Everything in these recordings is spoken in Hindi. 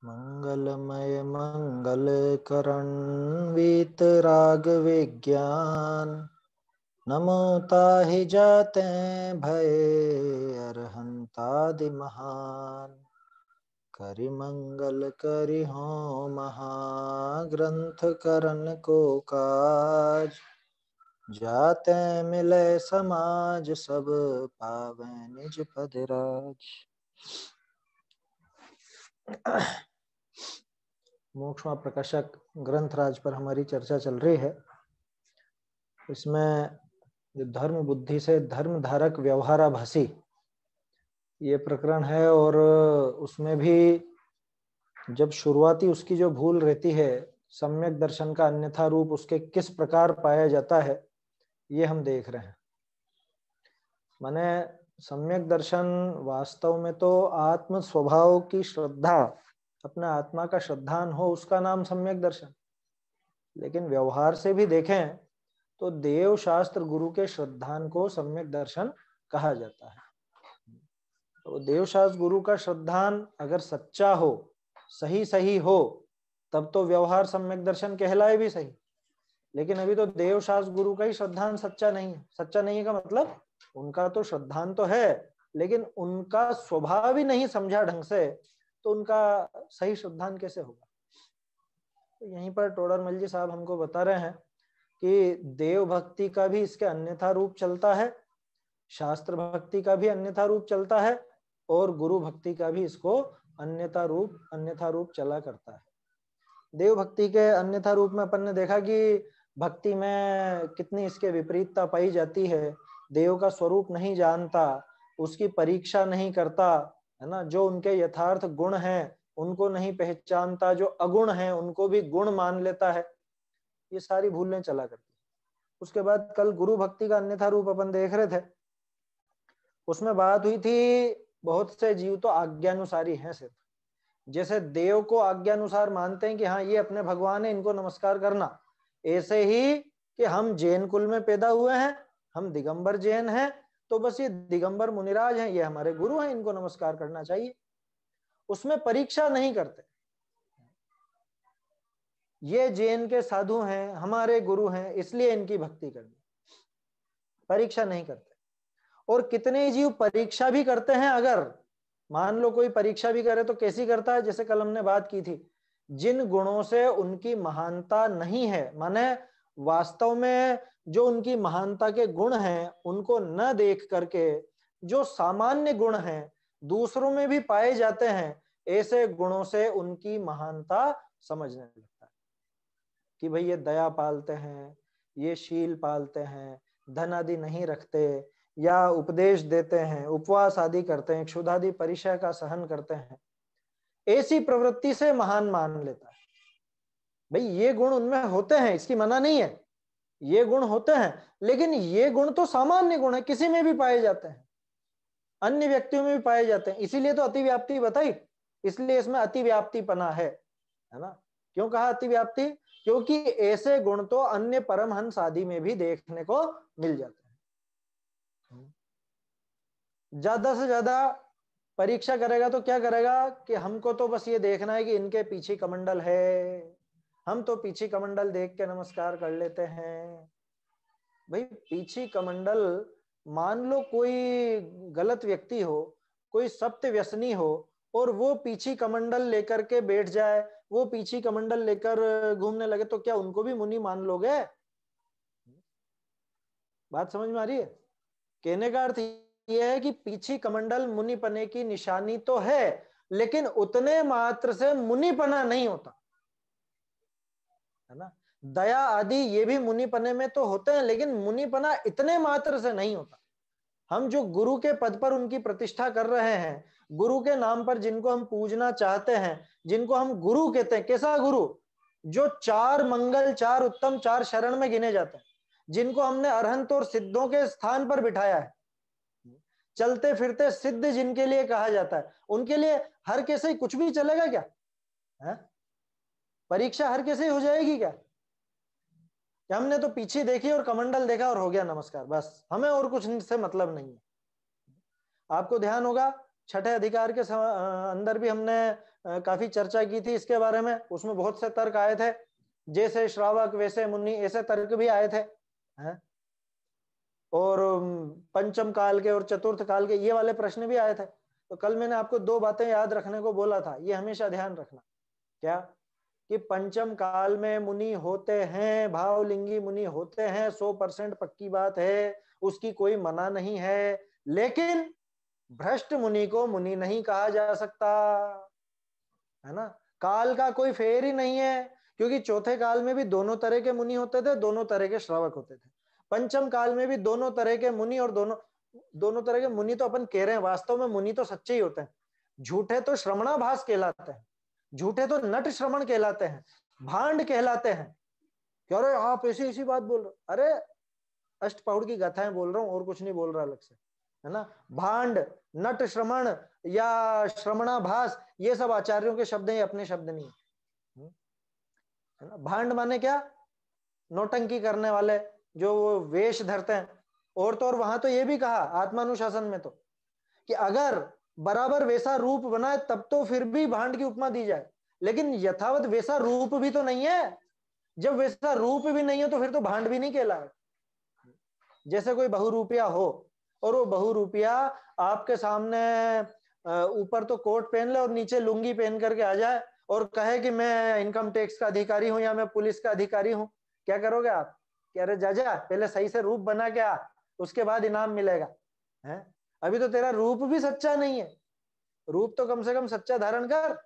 मंगलमय मंगल करण वीतराग विज्ञान, नमो ताहि जाते भय अरहंतादि महान। करि मंगल करि हो महाग्रंथ करन को काज, जाते मिले समाज सब पावै निज पद राज। मोक्ष प्रकाशक ग्रंथराज पर हमारी चर्चा चल रही है। इसमें जो धर्म बुद्धि से धर्म धारक व्यवहाराभासी ये प्रकरण है, और उसमें भी जब शुरुआती उसकी जो भूल रहती है, सम्यक दर्शन का अन्यथा रूप उसके किस प्रकार पाया जाता है, ये हम देख रहे हैं। माने सम्यक दर्शन वास्तव में तो आत्म स्वभाव की श्रद्धा, अपना आत्मा का श्रद्धान हो, उसका नाम सम्यक दर्शन। लेकिन व्यवहार से भी देखें तो देव शास्त्र गुरु के श्रद्धान को सम्यक दर्शन कहा जाता है। तो देव शास्त्र गुरु का श्रद्धान अगर सच्चा हो, सही सही हो, तब तो व्यवहार सम्यक दर्शन कहलाए भी सही। लेकिन अभी तो देव शास्त्र गुरु का ही श्रद्धान सच्चा नहीं है। सच्चा नहीं है का मतलब उनका तो श्रद्धान तो है, लेकिन उनका स्वभाव ही नहीं समझा ढंग से, तो उनका सही श्रद्धान कैसे होगा। तो यहीं पर टोडरमल जी साहब हमको बता रहे हैं कि देव भक्ति का भी इसके अन्यथा रूप चलता है, शास्त्र भक्ति का भी अन्यथा रूप चलता है, और गुरु भक्ति का भी इसको अन्यथा रूप चला करता है। देव भक्ति के अन्यथा रूप में अपन ने देखा कि भक्ति में कितनी इसके विपरीतता पाई जाती है। देव का स्वरूप नहीं जानता, उसकी परीक्षा नहीं करता, है ना। जो उनके यथार्थ गुण हैं उनको नहीं पहचानता, जो अगुण हैं उनको भी गुण मान लेता है। ये सारी भूलें चला करती। उसके बाद कल गुरु भक्ति का अन्यथा रूप अपन देख रहे थे। उसमें बात हुई थी बहुत से जीव तो आज्ञानुसारी हैं सिर्फ। जैसे देव को आज्ञानुसार मानते हैं कि हाँ ये अपने भगवान है, इनको नमस्कार करना, ऐसे ही कि हम जैन कुल में पैदा हुए हैं, हम दिगंबर जैन हैं, तो बस ये दिगंबर मुनिराज हैं, ये हमारे गुरु हैं, इनको नमस्कार करना चाहिए। उसमें परीक्षा नहीं करते, ये जैन के साधु हैं, हमारे गुरु हैं, इसलिए इनकी भक्ति करनी, परीक्षा नहीं करते। और कितने जीव परीक्षा भी करते हैं। अगर मान लो कोई परीक्षा भी करे तो कैसी करता है, जैसे कल हमने बात की थी, जिन गुणों से उनकी महानता नहीं है, माने वास्तव में जो उनकी महानता के गुण हैं उनको न देख करके जो सामान्य गुण हैं दूसरों में भी पाए जाते हैं, ऐसे गुणों से उनकी महानता समझने लगता है कि भाई ये दया पालते हैं, ये शील पालते हैं, धन आदि नहीं रखते, या उपदेश देते हैं, उपवास आदि करते हैं, क्षुधादि परिचय का सहन करते हैं, ऐसी प्रवृत्ति से महान मान लेता है। भाई ये गुण उनमें होते हैं, इसकी मना नहीं है, ये गुण होते हैं, लेकिन ये गुण तो सामान्य गुण है, किसी में भी पाए जाते हैं, अन्य व्यक्तियों में भी पाए जाते हैं। इसीलिए तो अतिव्याप्ति बताई, इसलिए इसमें अतिव्याप्तिपना है ना। क्यों कहा अतिव्याप्ति? क्योंकि ऐसे गुण तो अन्य परमहंस आदि में भी देखने को मिल जाते हैं। ज्यादा से ज्यादा परीक्षा करेगा तो क्या करेगा कि हमको तो बस ये देखना है कि इनके पीछे कमंडल है, हम तो पीछे कमंडल देख के नमस्कार कर लेते हैं। भाई पीछे कमंडल, मान लो कोई गलत व्यक्ति हो, कोई सत्य व्यसनी हो, और वो पीछे कमंडल लेकर के बैठ जाए, वो पीछे कमंडल लेकर घूमने लगे, तो क्या उनको भी मुनि मान लोगे? बात समझ में आ रही है? कहने का अर्थ यह है कि पीछे कमंडल मुनिपने की निशानी तो है, लेकिन उतने मात्र से मुनिपना नहीं होता, है ना। दया आदि ये भी मुनिपने में तो होते हैं, लेकिन मुनिपना इतने मात्र से नहीं होता। हम जो गुरु के पद पर उनकी प्रतिष्ठा कर रहे हैं, गुरु के नाम पर जिनको हम पूजना चाहते हैं, जिनको हम गुरु कहते हैं, कैसा गुरु? जो चार मंगल, चार उत्तम, चार शरण में गिने जाते हैं, जिनको हमने अरहंत और सिद्धों के स्थान पर बिठाया है, चलते फिरते सिद्ध जिनके लिए कहा जाता है, उनके लिए हर कैसे कुछ भी चलेगा क्या? है? परीक्षा हर कैसे हो जाएगी क्या? हमने तो पीछे देखी और कमंडल देखा और हो गया नमस्कार, बस हमें और कुछ से मतलब नहीं है। आपको ध्यान होगा छठे अधिकार के अंदर भी हमने काफी चर्चा की थी इसके बारे में, उसमें बहुत से तर्क आए थे, जैसे श्रावक वैसे मुनि, ऐसे तर्क भी आए थे हैं? और पंचम काल के और चतुर्थ काल के ये वाले प्रश्न भी आए थे। तो कल मैंने आपको 2 बातें याद रखने को बोला था, ये हमेशा ध्यान रखना। क्या? कि पंचम काल में मुनि होते हैं, भावलिंगी मुनि होते हैं, 100% पक्की बात है, उसकी कोई मना नहीं है। लेकिन भ्रष्ट मुनि को मुनि नहीं कहा जा सकता, है ना? काल का कोई फेर ही नहीं है, क्योंकि चौथे काल में भी दोनों तरह के मुनि होते थे, दोनों तरह के श्रावक होते थे। पंचम काल में भी दोनों तरह के मुनि, और दोनों तरह के मुनि तो अपन कह रहे हैं, वास्तव में मुनि तो सच्चे ही होते हैं। झूठे तो श्रवणाभास कहलाते हैं, झूठे तो नट श्रवण कहलाते हैं, भांड कहलाते हैं। क्या रे आप ऐसी ऐसी बात बोल रहे हो? अरे अष्टपौड़ की गाथाएं बोल रहा हूं, और कुछ नहीं बोल रहा अलग से, है ना? भांड, नट श्रवण या श्रवणाभास, ये सब आचार्यों के शब्द हैं, अपने शब्द नहीं है ना? भांड माने क्या? नौटंकी करने वाले, जो वो वेश धरते हैं। और तो और वहां तो ये भी कहा आत्मानुशासन में तो, कि अगर बराबर वैसा रूप बनाए तब तो फिर भी भांड की उपमा दी जाए, लेकिन यथावत वैसा रूप भी तो नहीं है। जब वैसा रूप भी नहीं है तो फिर तो भांड भी नहीं कहलाए। जैसे कोई बहुरूपिया हो, और वो बहुरूपिया आपके सामने ऊपर तो कोट पहन ले और नीचे लुंगी पहन करके आ जाए और कहे कि मैं इनकम टैक्स का अधिकारी हूं या मैं पुलिस का अधिकारी हूं, क्या करोगे आप? कह रहे जा पहले सही से रूप बना के आ, उसके बाद इनाम मिलेगा। है? अभी तो तेरा रूप भी सच्चा नहीं है, रूप तो कम से कम सच्चा धारण कर।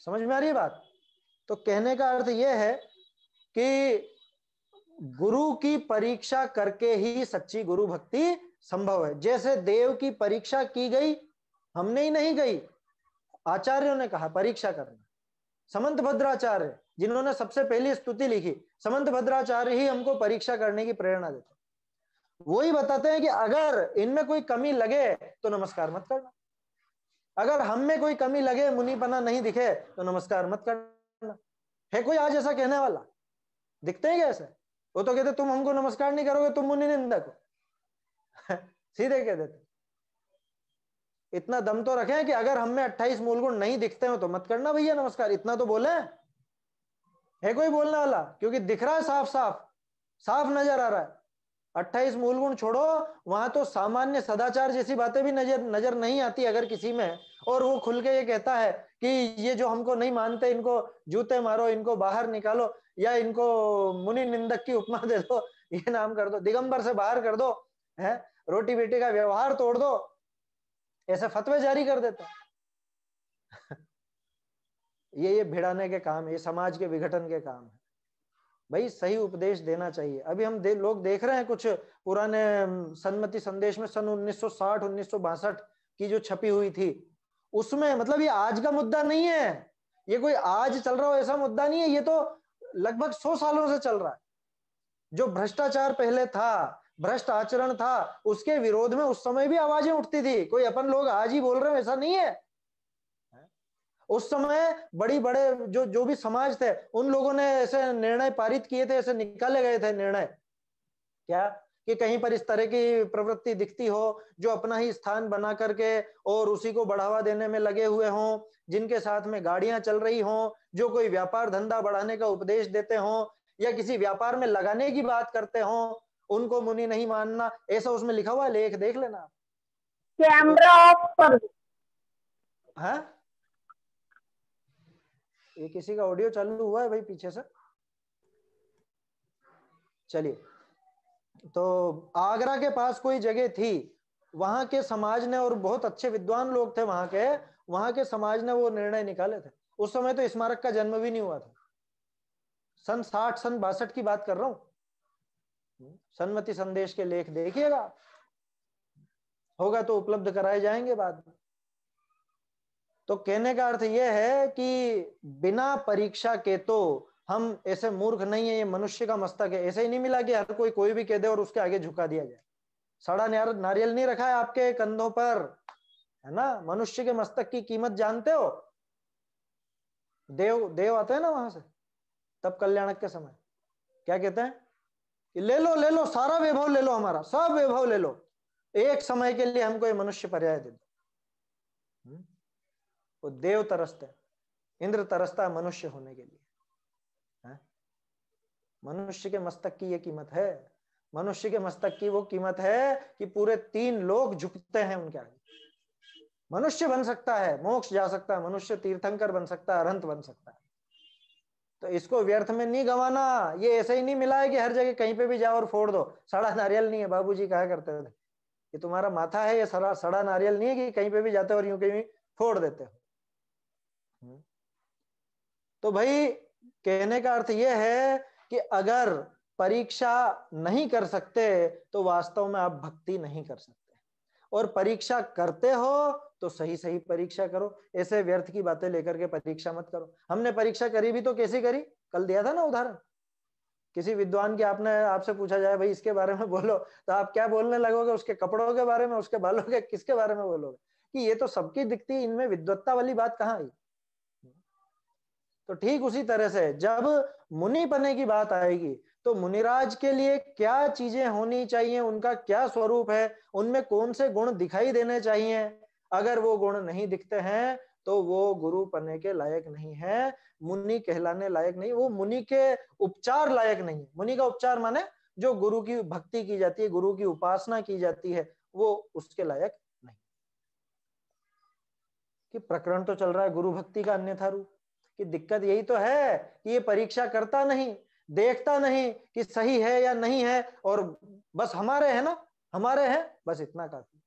समझ में आ रही है बात? तो कहने का अर्थ यह है कि गुरु की परीक्षा करके ही सच्ची गुरु भक्ति संभव है। जैसे देव की परीक्षा की गई, हमने ही नहीं गई, आचार्यों ने कहा परीक्षा करना। समंत भद्राचार्य जिन्होंने सबसे पहली स्तुति लिखी, समंत भद्राचार्य ही हमको परीक्षा करने की प्रेरणा देते, वही बताते हैं कि अगर इनमें कोई कमी लगे तो नमस्कार मत करना, अगर हम में कोई कमी लगे, मुनिपना नहीं दिखे तो नमस्कार मत करना। है कोई आज ऐसा कहने वाला? दिखते हैं क्या ऐसे? वो तो कहते तुम हमको नमस्कार नहीं करोगे तुम मुनि निंदक हो। सीधे कह देते। इतना दम तो रखें कि अगर हम में 28 मूल गुण नहीं दिखते हो तो मत करना भैया नमस्कार, इतना तो बोले। है कोई बोलने वाला? क्योंकि दिख रहा है, साफ साफ साफ नजर आ रहा है। 28 मूल गुण छोड़ो, वहां तो सामान्य सदाचार जैसी बातें भी नजर नहीं आती अगर किसी में, और वो खुल के ये कहता है कि ये जो हमको नहीं मानते इनको जूते मारो, इनको बाहर निकालो, या इनको मुनि निंदक की उपमा दे दो, ये नाम कर दो, दिगंबर से बाहर कर दो, है रोटी बेटी का व्यवहार तोड़ दो, ऐसे फतवे जारी कर देते। ये भिड़ाने के काम है, ये समाज के विघटन के काम है। भाई सही उपदेश देना चाहिए। अभी हम लोग देख रहे हैं कुछ पुराने सन्मति संदेश में सन 1960 1962 की जो छपी हुई थी, उसमें मतलब ये आज का मुद्दा नहीं है, ये कोई आज चल रहा हो ऐसा मुद्दा नहीं है, ये तो लगभग 100 सालों से चल रहा है। जो भ्रष्टाचार पहले था, भ्रष्ट आचरण था, उसके विरोध में उस समय भी आवाजें उठती थी। कोई अपन लोग आज ही बोल रहे हैं ऐसा नहीं है। उस समय बड़ी बड़े जो भी समाज थे, उन लोगों ने ऐसे निर्णय पारित किए थे, ऐसे निकाले गए थे निर्णय, क्या कि कहीं पर इस तरह की प्रवृत्ति दिखती हो जो अपना ही स्थान बना करके और उसी को बढ़ावा देने में लगे हुए हों, जिनके साथ में गाड़ियां चल रही हों, जो कोई व्यापार धंधा बढ़ाने का उपदेश देते हों या किसी व्यापार में लगाने की बात करते हों, उनको मुनि नहीं मानना, ऐसा उसमें लिखा हुआ लेख देख लेना। कैमरा ऑफ कर दो। हाँ, ये किसी का ऑडियो चालू हुआ है भाई पीछे से। चलिए, तो आगरा के पास कोई जगह थी, वहां के समाज ने, और बहुत अच्छे विद्वान लोग थे वहां के समाज ने वो निर्णय निकाले थे। उस समय तो स्मारक का जन्म भी नहीं हुआ था, सन 60 सन 62 की बात कर रहा हूं। सन्मति संदेश के लेख देखिएगा, होगा तो उपलब्ध कराए जाएंगे बाद में। तो कहने का अर्थ यह है कि बिना परीक्षा के तो हम ऐसे मूर्ख नहीं है, ये मनुष्य का मस्तक है। ऐसे ही नहीं मिला कि हर कोई भी कह दे और उसके आगे झुका दिया जाए। सड़ा नारियल नहीं रखा है आपके कंधों पर, है ना? मनुष्य के मस्तक की कीमत जानते हो? देव आते हैं ना वहां से, तब कल्याणक के समय क्या कहते हैं कि ले लो सारा वैभव ले लो, हमारा सब वैभव ले लो, एक समय के लिए हमको ये मनुष्य पर्याय दे दो। वो देव तरसते हैं, इंद्र तरसता है मनुष्य होने के लिए। मनुष्य के मस्तक की ये कीमत है, मनुष्य के मस्तक की वो कीमत है कि पूरे 3 लोग झुकते हैं उनके आगे। मनुष्य बन सकता है, मोक्ष जा सकता है, मनुष्य तीर्थंकर बन सकता है, अरहंत बन सकता है। तो इसको व्यर्थ में नहीं गंवाना। ये ऐसे ही नहीं मिला है कि हर जगह कहीं पे भी जाओ और फोड़ दो। सड़ा नारियल नहीं है, बाबूजी कहा करते थे कि तुम्हारा माथा है ये सड़ा नारियल नहीं है कि कहीं पे भी जाते हो और यूं कहीं फोड़ देते हो। तो भाई कहने का अर्थ यह है कि अगर परीक्षा नहीं कर सकते तो वास्तव में आप भक्ति नहीं कर सकते, और परीक्षा करते हो तो सही सही परीक्षा करो। ऐसे व्यर्थ की बातें लेकर के परीक्षा मत करो। हमने परीक्षा करी भी तो कैसी करी, कल दिया था ना उदाहरण। किसी विद्वान की आपसे पूछा जाए भाई इसके बारे में बोलो, तो आप क्या बोलने लगोगे? उसके कपड़ों के बारे में, उसके बालों के, किसके बारे में बोलोगे? कि ये तो सबकी दिखती, इनमें विद्वत्ता वाली बात कहाँ आई? तो ठीक उसी तरह से जब मुनि बने की बात आएगी तो मुनिराज के लिए क्या चीजें होनी चाहिए, उनका क्या स्वरूप है, उनमें कौन से गुण दिखाई देने चाहिए। अगर वो गुण नहीं दिखते हैं तो वो गुरु बनने के लायक नहीं है, मुनि कहलाने लायक नहीं, वो मुनि के उपचार लायक नहीं। मुनि का उपचार माने जो गुरु की भक्ति की जाती है, गुरु की उपासना की जाती है, वो उसके लायक नहीं। कि प्रकरण तो चल रहा है गुरु भक्ति का अन्यथा रूप, कि दिक्कत यही तो है कि ये परीक्षा करता नहीं, देखता नहीं कि सही है या नहीं है, और बस हमारे है ना, हमारे हैं, बस इतना काफी।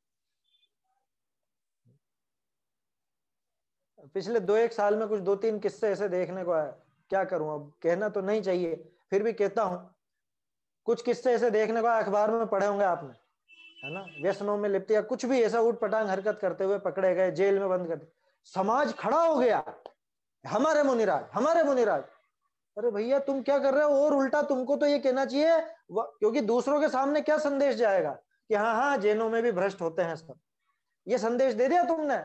पिछले 2-1 साल में कुछ 2-3 किस्से ऐसे देखने को आए, क्या करूं, अब कहना तो नहीं चाहिए फिर भी कहता हूं। कुछ किस्से ऐसे देखने को आए, अखबार में पढ़े होंगे आपने, है ना, व्यसनों में लिप्त या कुछ भी ऐसा उठ पटांग हरकत करते हुए पकड़े गए, जेल में बंद कर दिए। समाज खड़ा हो गया, हमारे मुनिराज, हमारे मुनिराज। अरे भैया तुम क्या कर रहे हो? और उल्टा तुमको तो ये कहना चाहिए, क्योंकि दूसरों के सामने क्या संदेश जाएगा कि हाँ हाँ जैनों में भी भ्रष्ट होते हैं सब। ये संदेश दे दिया तुमने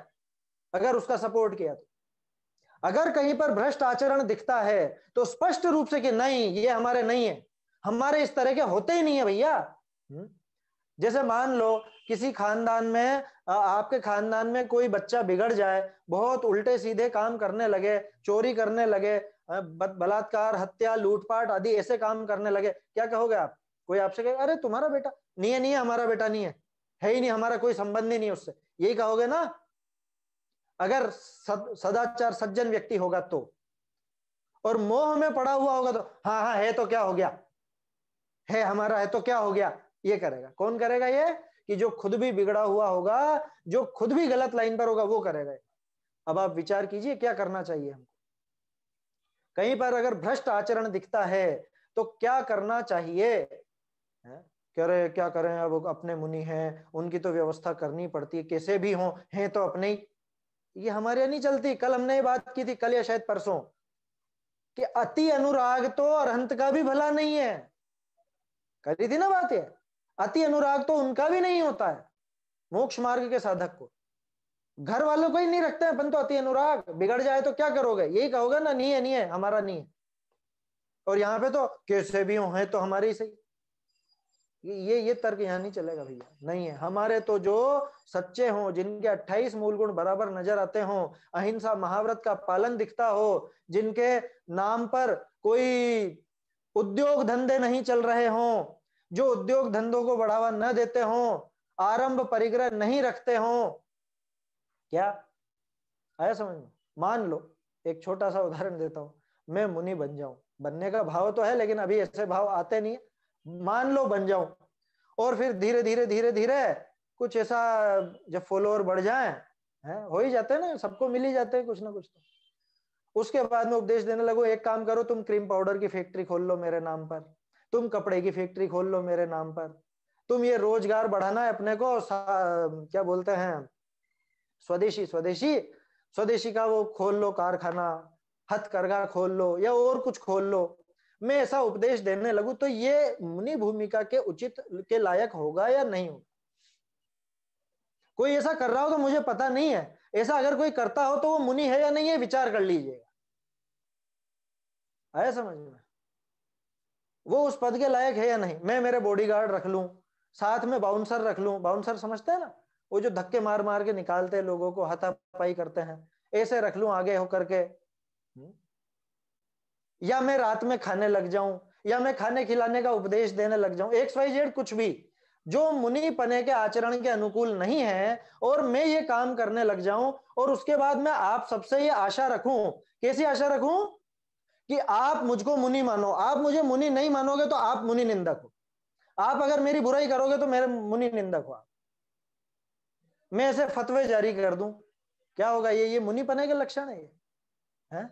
अगर उसका सपोर्ट किया तो। अगर कहीं पर भ्रष्ट आचरण दिखता है तो स्पष्ट रूप से कि नहीं ये हमारे नहीं है, हमारे इस तरह के होते ही नहीं है भैया। जैसे मान लो किसी खानदान में, आपके खानदान में कोई बच्चा बिगड़ जाए, बहुत उल्टे सीधे काम करने लगे, चोरी करने लगे, बलात्कार, हत्या, लूटपाट आदि ऐसे काम करने लगे, क्या कहोगे आप? कोई आपसे कहे अरे तुम्हारा बेटा नहीं है, नहीं है, हमारा बेटा नहीं है ही नहीं, हमारा कोई संबंध ही नहीं उससे, यही कहोगे ना? अगर सदाचार सज्जन व्यक्ति होगा तो, और मोह में पड़ा हुआ होगा तो हाँ हाँ है तो क्या हो गया, है हमारा है तो क्या हो गया, ये करेगा। कौन करेगा ये? कि जो खुद भी बिगड़ा हुआ होगा, जो खुद भी गलत लाइन पर होगा, वो करेगा। अब आप विचार कीजिए क्या करना चाहिए हमको। कहीं पर अगर भ्रष्ट आचरण दिखता है तो क्या करना चाहिए? क्या करें, अब अपने मुनि हैं, उनकी तो व्यवस्था करनी पड़ती है, कैसे भी हो, हैं तो अपने ही। ये हमारे यहाँ नहीं चलती। कल हमने ये बात की थी, कल या शायद परसों, कि अति अनुराग तो अरहंत का भी भला नहीं है। करी थी ना बात ये। अति अनुराग तो उनका भी नहीं होता है, मोक्ष मार्ग के साधक को। घर वालों को ही नहीं रखते हैं अपन तो अति अनुराग, बिगड़ जाए तो क्या करोगे? यही कहोगे ना, नहीं है नहीं है, हमारा नहीं है। और यहाँ पे तो कैसे भी हो, है तो हमारे ही सही। ये तर्क यहाँ नहीं चलेगा भैया, नहीं है हमारे तो जो सच्चे हों, जिनके 28 मूल गुण बराबर नजर आते हों, अहिंसा महाव्रत का पालन दिखता हो, जिनके नाम पर कोई उद्योग धंधे नहीं चल रहे हों, जो उद्योग धंधों को बढ़ावा न देते हों, आरंभ परिग्रह नहीं रखते हों। क्या आया समझ में? मान लो एक छोटा सा उदाहरण देता हूं, मैं मुनि बन जाऊं, बनने का भाव तो है लेकिन अभी ऐसे भाव आते नहीं है। मान लो बन जाऊं, और फिर धीरे धीरे धीरे धीरे कुछ ऐसा, जब फॉलोअर बढ़ जाए, है हो ही जाते हैं ना, सबको मिल ही जाते हैं कुछ ना कुछ तो। उसके बाद में उपदेश देने लगो, एक काम करो, तुम क्रीम पाउडर की फैक्ट्री खोल लो मेरे नाम पर, तुम कपड़े की फैक्ट्री खोल लो मेरे नाम पर, तुम ये रोजगार बढ़ाना है अपने को, क्या बोलते हैं, स्वदेशी स्वदेशी स्वदेशी का वो खोल लो कारखाना, हथकरघा खोल लो या और कुछ खोल लो। मैं ऐसा उपदेश देने लगूं तो ये मुनि भूमिका के उचित के लायक होगा या नहीं होगा? कोई ऐसा कर रहा हो तो मुझे पता नहीं है, ऐसा अगर कोई करता हो तो वो मुनि है या नहीं है, विचार कर लीजिएगा। आया समझ में? वो उस पद के लायक है या नहीं। मैं मेरे बॉडीगार्ड रख लूं, साथ में बाउंसर रख लूं, बाउंसर समझते हैं ना, वो जो धक्के मार मार के निकालते हैं लोगों को, हाथापाई करते हैं, ऐसे रख लूं आगे होकर के, या मैं रात में खाने लग जाऊं, या मैं खाने खिलाने का उपदेश देने लग जाऊं, XYZ कुछ भी जो मुनि पने के आचरण के अनुकूल नहीं है, और मैं ये काम करने लग जाऊं, और उसके बाद मैं आप सबसे ये आशा रखूं, कैसी आशा रखूं कि आप मुझको मुनि मानो। आप मुझे मुनि नहीं मानोगे तो आप मुनि निंदक हो, आप अगर मेरी बुराई करोगे तो मेरे मुनि निंदक हो आप। मैं ऐसे फतवे जारी कर दूं, क्या होगा? ये मुनि पने के लक्षण है ये, है?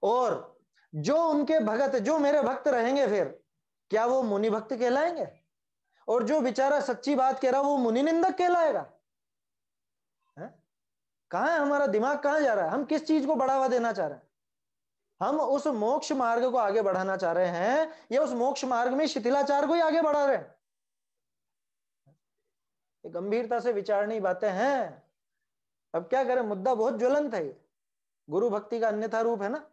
और जो उनके भगत, जो मेरे भक्त रहेंगे, फिर क्या वो मुनि भक्त कहलाएंगे? और जो बेचारा सच्ची बात कह रहा वो मुनि निंदक कहलाएगा? है? कहां है हमारा दिमाग, कहां जा रहा है? हम किस चीज को बढ़ावा देना चाह रहे हैं? हम उस मोक्ष मार्ग को आगे बढ़ाना चाह रहे हैं, या उस मोक्ष मार्ग में शिथिलाचार को ही आगे बढ़ा रहे हैं? ये गंभीरता से विचारनी बातें हैं। अब क्या करें, मुद्दा बहुत ज्वलंत है। ये गुरु भक्ति का अन्यथा रूप है ना।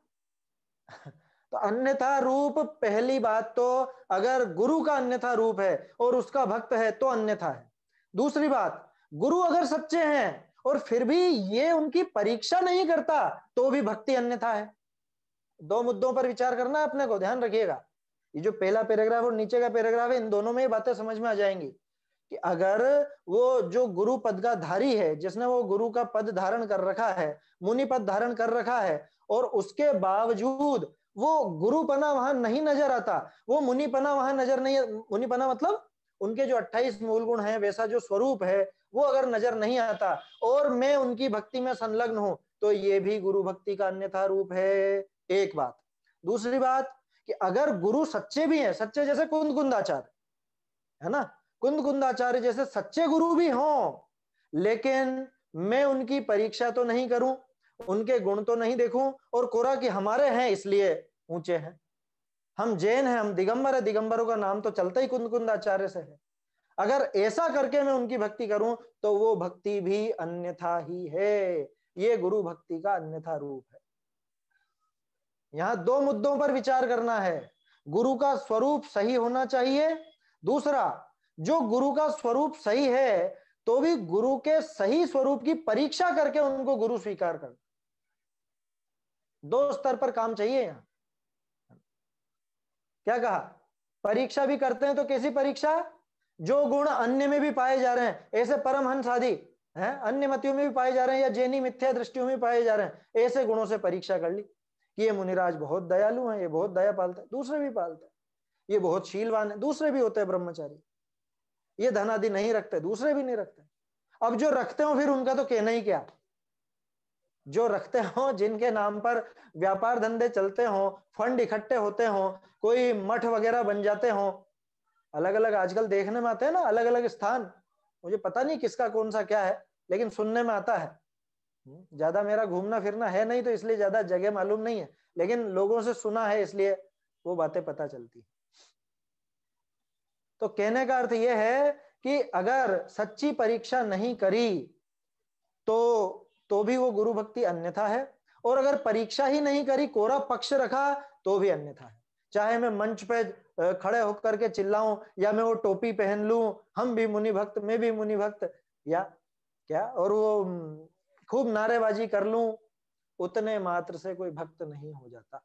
तो अन्यथा रूप, पहली बात तो अगर गुरु का अन्यथा रूप है और उसका भक्त है तो अन्यथा है। दूसरी बात, गुरु अगर सच्चे हैं और फिर भी ये उनकी परीक्षा नहीं करता तो भी भक्ति अन्यथा है। दो मुद्दों पर विचार करना है अपने को, ध्यान रखिएगा। ये जो पहला पैराग्राफ और नीचे का पैराग्राफ है, इन दोनों में ये बातें समझ में आ जाएंगी कि अगर वो जो गुरु पद का धारी है, जिसने वो गुरु का पद धारण कर रखा है, मुनि पद धारण कर रखा है, और उसके बावजूद वो गुरुपना वहां नहीं नजर आता, वो मुनिपना वहां नजर नहीं, मुनिपना मतलब उनके जो 28 मूल गुण है, वैसा जो स्वरूप है वो अगर नजर नहीं आता, और मैं उनकी भक्ति में संलग्न हूं, तो ये भी गुरु भक्ति का अन्यथा रूप है। एक बात। दूसरी बात कि अगर गुरु सच्चे भी हैं, सच्चे जैसे कुंद कुंदाचार्य है ना, कुंद कुंदाचार्य जैसे सच्चे गुरु भी हों, लेकिन मैं उनकी परीक्षा तो नहीं करूं, उनके गुण तो नहीं देखूं, और कोरा कि हमारे हैं इसलिए ऊंचे हैं, हम जैन हैं, हम दिगंबर है, दिगंबरों का नाम तो चलता ही कुंद कुंदाचार्य से है। अगर ऐसा करके मैं उनकी भक्ति करूं तो वो भक्ति भी अन्यथा ही है। ये गुरु भक्ति का अन्यथा रूप है। यहां दो मुद्दों पर विचार करना है। गुरु का स्वरूप सही होना चाहिए, दूसरा जो गुरु का स्वरूप सही है तो भी गुरु के सही स्वरूप की परीक्षा करके उनको गुरु स्वीकार कर। दो स्तर पर काम चाहिए यहां। क्या कहा? परीक्षा भी करते हैं तो कैसी परीक्षा? जो गुण अन्य में भी पाए जा रहे हैं, ऐसे परमहंस आदि हैं, अन्य मतियों में भी पाए जा रहे हैं, या जैनी मिथ्या दृष्टियों में पाए जा रहे हैं, ऐसे गुणों से परीक्षा कर ली कि ये मुनिराज बहुत दयालु हैं, ये बहुत दया पालते हैं, दूसरे भी पालते हैं, ये बहुत शीलवान है, दूसरे भी होते हैं ब्रह्मचारी, ये धन आदि नहीं रखते, दूसरे भी नहीं रखते। अब जो रखते हो फिर उनका तो कहना ही क्या। जो रखते हो, जिनके नाम पर व्यापार धंधे चलते हो, फंड इकट्ठे होते हो, कोई मठ वगैरह बन जाते हो, अलग अलग आजकल देखने में आते हैं ना, अलग अलग स्थान, मुझे पता नहीं किसका कौन सा क्या है, लेकिन सुनने में आता है। ज्यादा मेरा घूमना फिरना है नहीं तो इसलिए ज्यादा जगह मालूम नहीं है, लेकिन लोगों से सुना है इसलिए वो बातें पता चलती। तो कहने का अर्थ यह है कि अगर सच्ची परीक्षा नहीं करी तो भी वो गुरु भक्ति अन्यथा है, और अगर परीक्षा ही नहीं करी, कोरा पक्ष रखा, तो भी अन्यथा है। चाहे मैं मंच पे खड़े होकर के चिल्लाऊं, या मैं वो टोपी पहन लूं, हम भी मुनि भक्त, मैं भी मुनि भक्त, या क्या, और वो खूब नारेबाजी कर लूं, उतने मात्र से कोई भक्त नहीं हो जाता।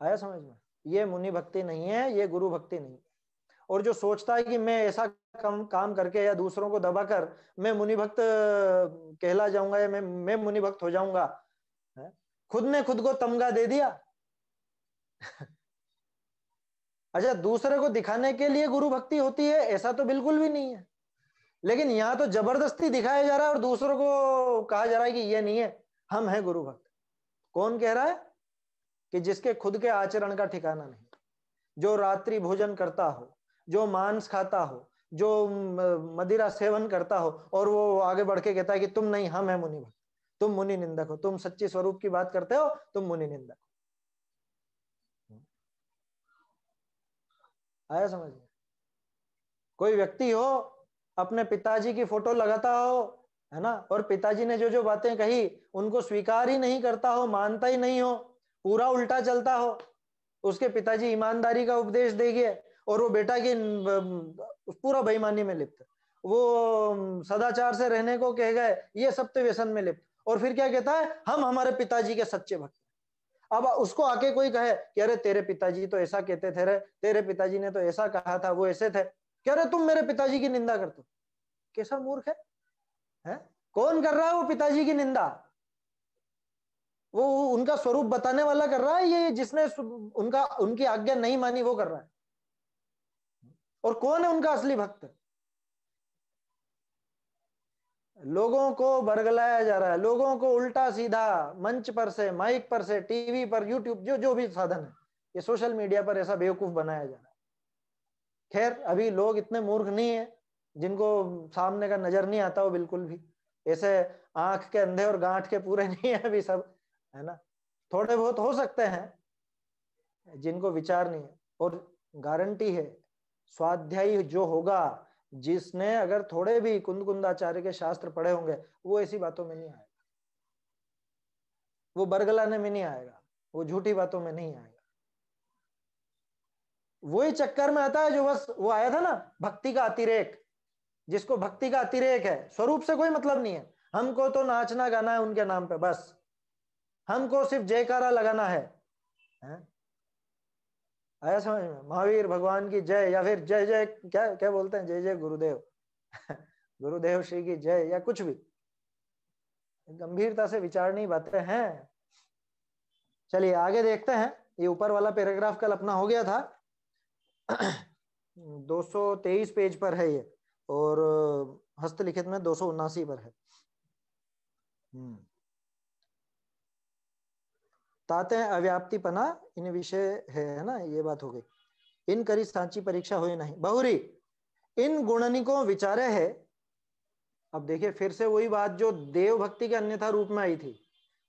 आया समझ में? ये मुनि भक्ति नहीं है, ये गुरु भक्ति नहीं। और जो सोचता है कि मैं ऐसा काम करके या दूसरों को दबाकर मैं मुनि भक्त कहला जाऊंगा, या मैं मुनि भक्त हो जाऊंगा, खुद ने खुद को तमगा दे दिया। अच्छा, दूसरे को दिखाने के लिए गुरु भक्ति होती है ऐसा तो बिल्कुल भी नहीं है, लेकिन यहां तो जबरदस्ती दिखाया जा रहा है और दूसरों को कहा जा रहा है कि ये नहीं है, हम हैं गुरु भक्त। कौन कह रहा है? कि जिसके खुद के आचरण का ठिकाना नहीं, जो रात्रि भोजन करता हो, जो मांस खाता हो, जो मदिरा सेवन करता हो, और वो आगे बढ़ के कहता है कि तुम नहीं, हम है मुनि भक्त, तुम मुनि निंदक हो, तुम सच्ची स्वरूप की बात करते हो, तुम मुनि निंदक हो। आया समझ में? कोई व्यक्ति हो, अपने पिताजी की फोटो लगाता हो, है ना, और पिताजी ने जो जो बातें कही उनको स्वीकार ही नहीं करता हो, मानता ही नहीं हो, पूरा उल्टा चलता हो, उसके पिताजी ईमानदारी का उपदेश देंगे और वो बेटा की पूरा बेईमानी में लिप्त, वो सदाचार से रहने को कह गए, ये सब तो व्यसन में लिप्त, और फिर क्या कहता है, हम हमारे पिताजी के सच्चे भक्त। अब उसको आके कोई कहे कि अरे तेरे पिताजी तो ऐसा कहते थे रे, तेरे पिताजी ने तो ऐसा कहा था, वो ऐसे थे, कह रहे तुम मेरे पिताजी की निंदा करते हो। कैसा मूर्ख है? कौन कर रहा है वो पिताजी की निंदा? वो उनका स्वरूप बताने वाला कर रहा है, ये जिसने उनकी आज्ञा नहीं मानी वो कर रहा है? और कौन है उनका असली भक्त? लोगों को बरगलाया जा रहा है, लोगों को उल्टा सीधा मंच पर से, माइक पर से, टीवी पर, यूट्यूब, जो जो भी साधन है, ये सोशल मीडिया पर ऐसा बेवकूफ बनाया जा रहा है। खैर अभी लोग इतने मूर्ख नहीं है, जिनको सामने का नजर नहीं आता वो बिल्कुल भी ऐसे आंख के अंधे और गांठ के पूरे नहीं है अभी सब, है ना। थोड़े बहुत हो सकते हैं जिनको विचार नहीं है, और गारंटी है स्वाध्यायी जो होगा, जिसने अगर थोड़े भी कुंदकुंदाचार्य के शास्त्र पढ़े होंगे, वो ऐसी बातों में नहीं आएगा, वो बरगलाने में नहीं आएगा, वो झूठी बातों में नहीं आएगा। वही चक्कर में आता है जो बस वो आया था ना, भक्ति का अतिरेक। जिसको भक्ति का अतिरेक है, स्वरूप से कोई मतलब नहीं है, हमको तो नाचना गाना है उनके नाम पे, बस हमको सिर्फ जयकारा लगाना है? आया समझ में? महावीर भगवान की जय, या फिर जय जय, क्या क्या बोलते हैं, जय जय गुरुदेव गुरुदेव श्री की जय, या कुछ भी। गंभीरता से विचारनी बातें हैं। चलिए आगे देखते हैं। ये ऊपर वाला पैराग्राफ कल अपना हो गया था 223 पेज पर है ये, और हस्तलिखित में 279 पर है। ताते अव्याप्तिपना इन विषय है ना, ये बात हो गई। इन करी सांची परीक्षा हुई नहीं बहुरी, इन गुणनिकों विचारे है। अब देखिए फिर से वही बात जो देव भक्ति के अन्यथा रूप में आई थी,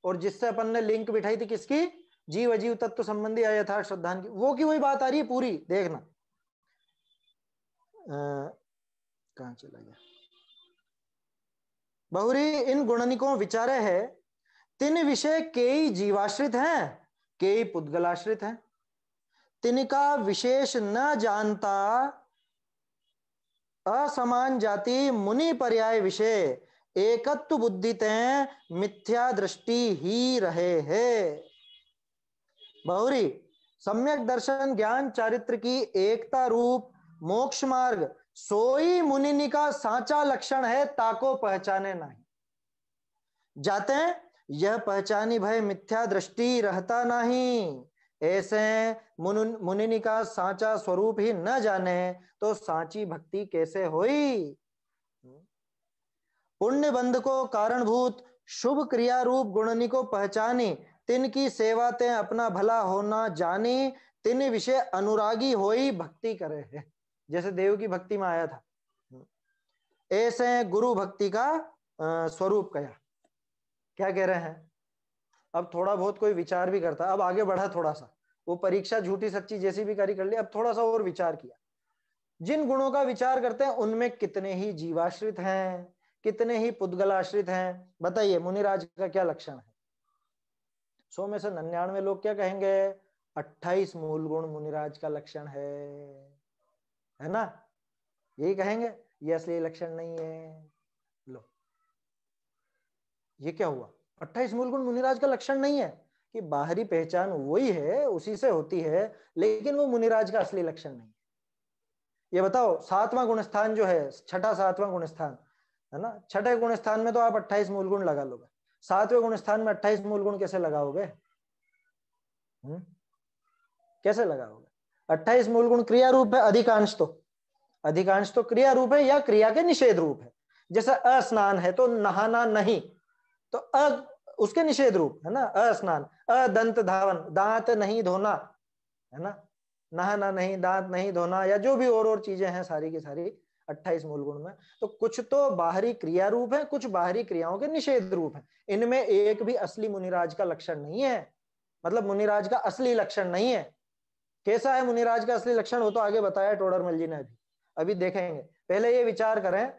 और जिससे अपन ने लिंक बिठाई थी किसकी, जीव अजीव तत्व संबंधी अयथार्थ श्रद्धान की, वो की वही बात आ रही है पूरी। देखना कहां चला गया, बहुरी इन गुणनिकों विचारे है, तीन विषय कई जीवाश्रित हैं, कई पुद्गलाश्रित हैं, तिनका विशेष न जानता असमान जाति मुनि पर्याय विषय, एकत्व बुद्धि ते मिथ्या दृष्टि ही रहे है। बहुरी सम्यक दर्शन ज्ञान चारित्र की एकता रूप मोक्ष मार्ग, सोई मुनि का साचा लक्षण है, ताको पहचाने नहीं जाते, यह पहचानी भय मिथ्या दृष्टि रहता नहीं। ऐसे मुनि का साचा स्वरूप ही न जाने तो साची भक्ति कैसे होई। पुण्य बंध को कारणभूत शुभ क्रिया रूप गुणनी को पहचानी, तिनकी सेवा ते अपना भला होना जानी, तिन विषय अनुरागी होई भक्ति करे है। जैसे देव की भक्ति में आया था, ऐसे गुरु भक्ति का स्वरूप कहा। क्या कह रहे हैं? अब थोड़ा बहुत कोई विचार भी करता, अब आगे बढ़ा थोड़ा सा, वो परीक्षा झूठी सच्ची जैसी भी करी कर ली, अब थोड़ा सा और विचार किया। जिन गुणों का विचार करते हैं उनमें कितने ही जीवाश्रित हैं, कितने ही पुद्गलाश्रित हैं। बताइए मुनिराज का क्या लक्षण है? 100 में से 99 लोग क्या कहेंगे? 28 मूल गुण मुनिराज का लक्षण है ना, यही कहेंगे। ये असली लक्षण नहीं है। लो ये क्या हुआ? 28 मूल गुण मुनिराज का लक्षण नहीं है, कि बाहरी पहचान वही है, उसी से होती है, लेकिन वो मुनिराज का असली लक्षण नहीं है। ये बताओ 7वां गुण स्थान जो है, छठा 7वां गुण स्थान है ना, छठे गुण स्थान में तो आप 28 मूल गुण लगा लोगे, 7वें गुण स्थान में 28 मूल गुण कैसे लगाओगे? कैसे लगाओगे? 28 मूल गुण क्रिया रूप है, अधिकांश तो क्रिया रूप है या क्रिया के निषेध रूप है। जैसे अस्नान है तो नहाना नहीं, तो उसके निषेध रूप है ना, अस्नान। अदंत धावन, दांत नहीं धोना है ना, नहाना नहीं, दांत नहीं धोना, या जो भी और चीजें हैं सारी की सारी 28 मूल गुण में। तो कुछ तो बाहरी क्रिया रूप है, कुछ बाहरी क्रियाओं के निषेध रूप है। इनमें एक भी असली मुनिराज का लक्षण नहीं है, मतलब मुनिराज का असली लक्षण नहीं है। कैसा है मुनिराज का असली लक्षण? वो तो आगे बताया टोडरमल जी ने, अभी देखेंगे। पहले ये विचार करें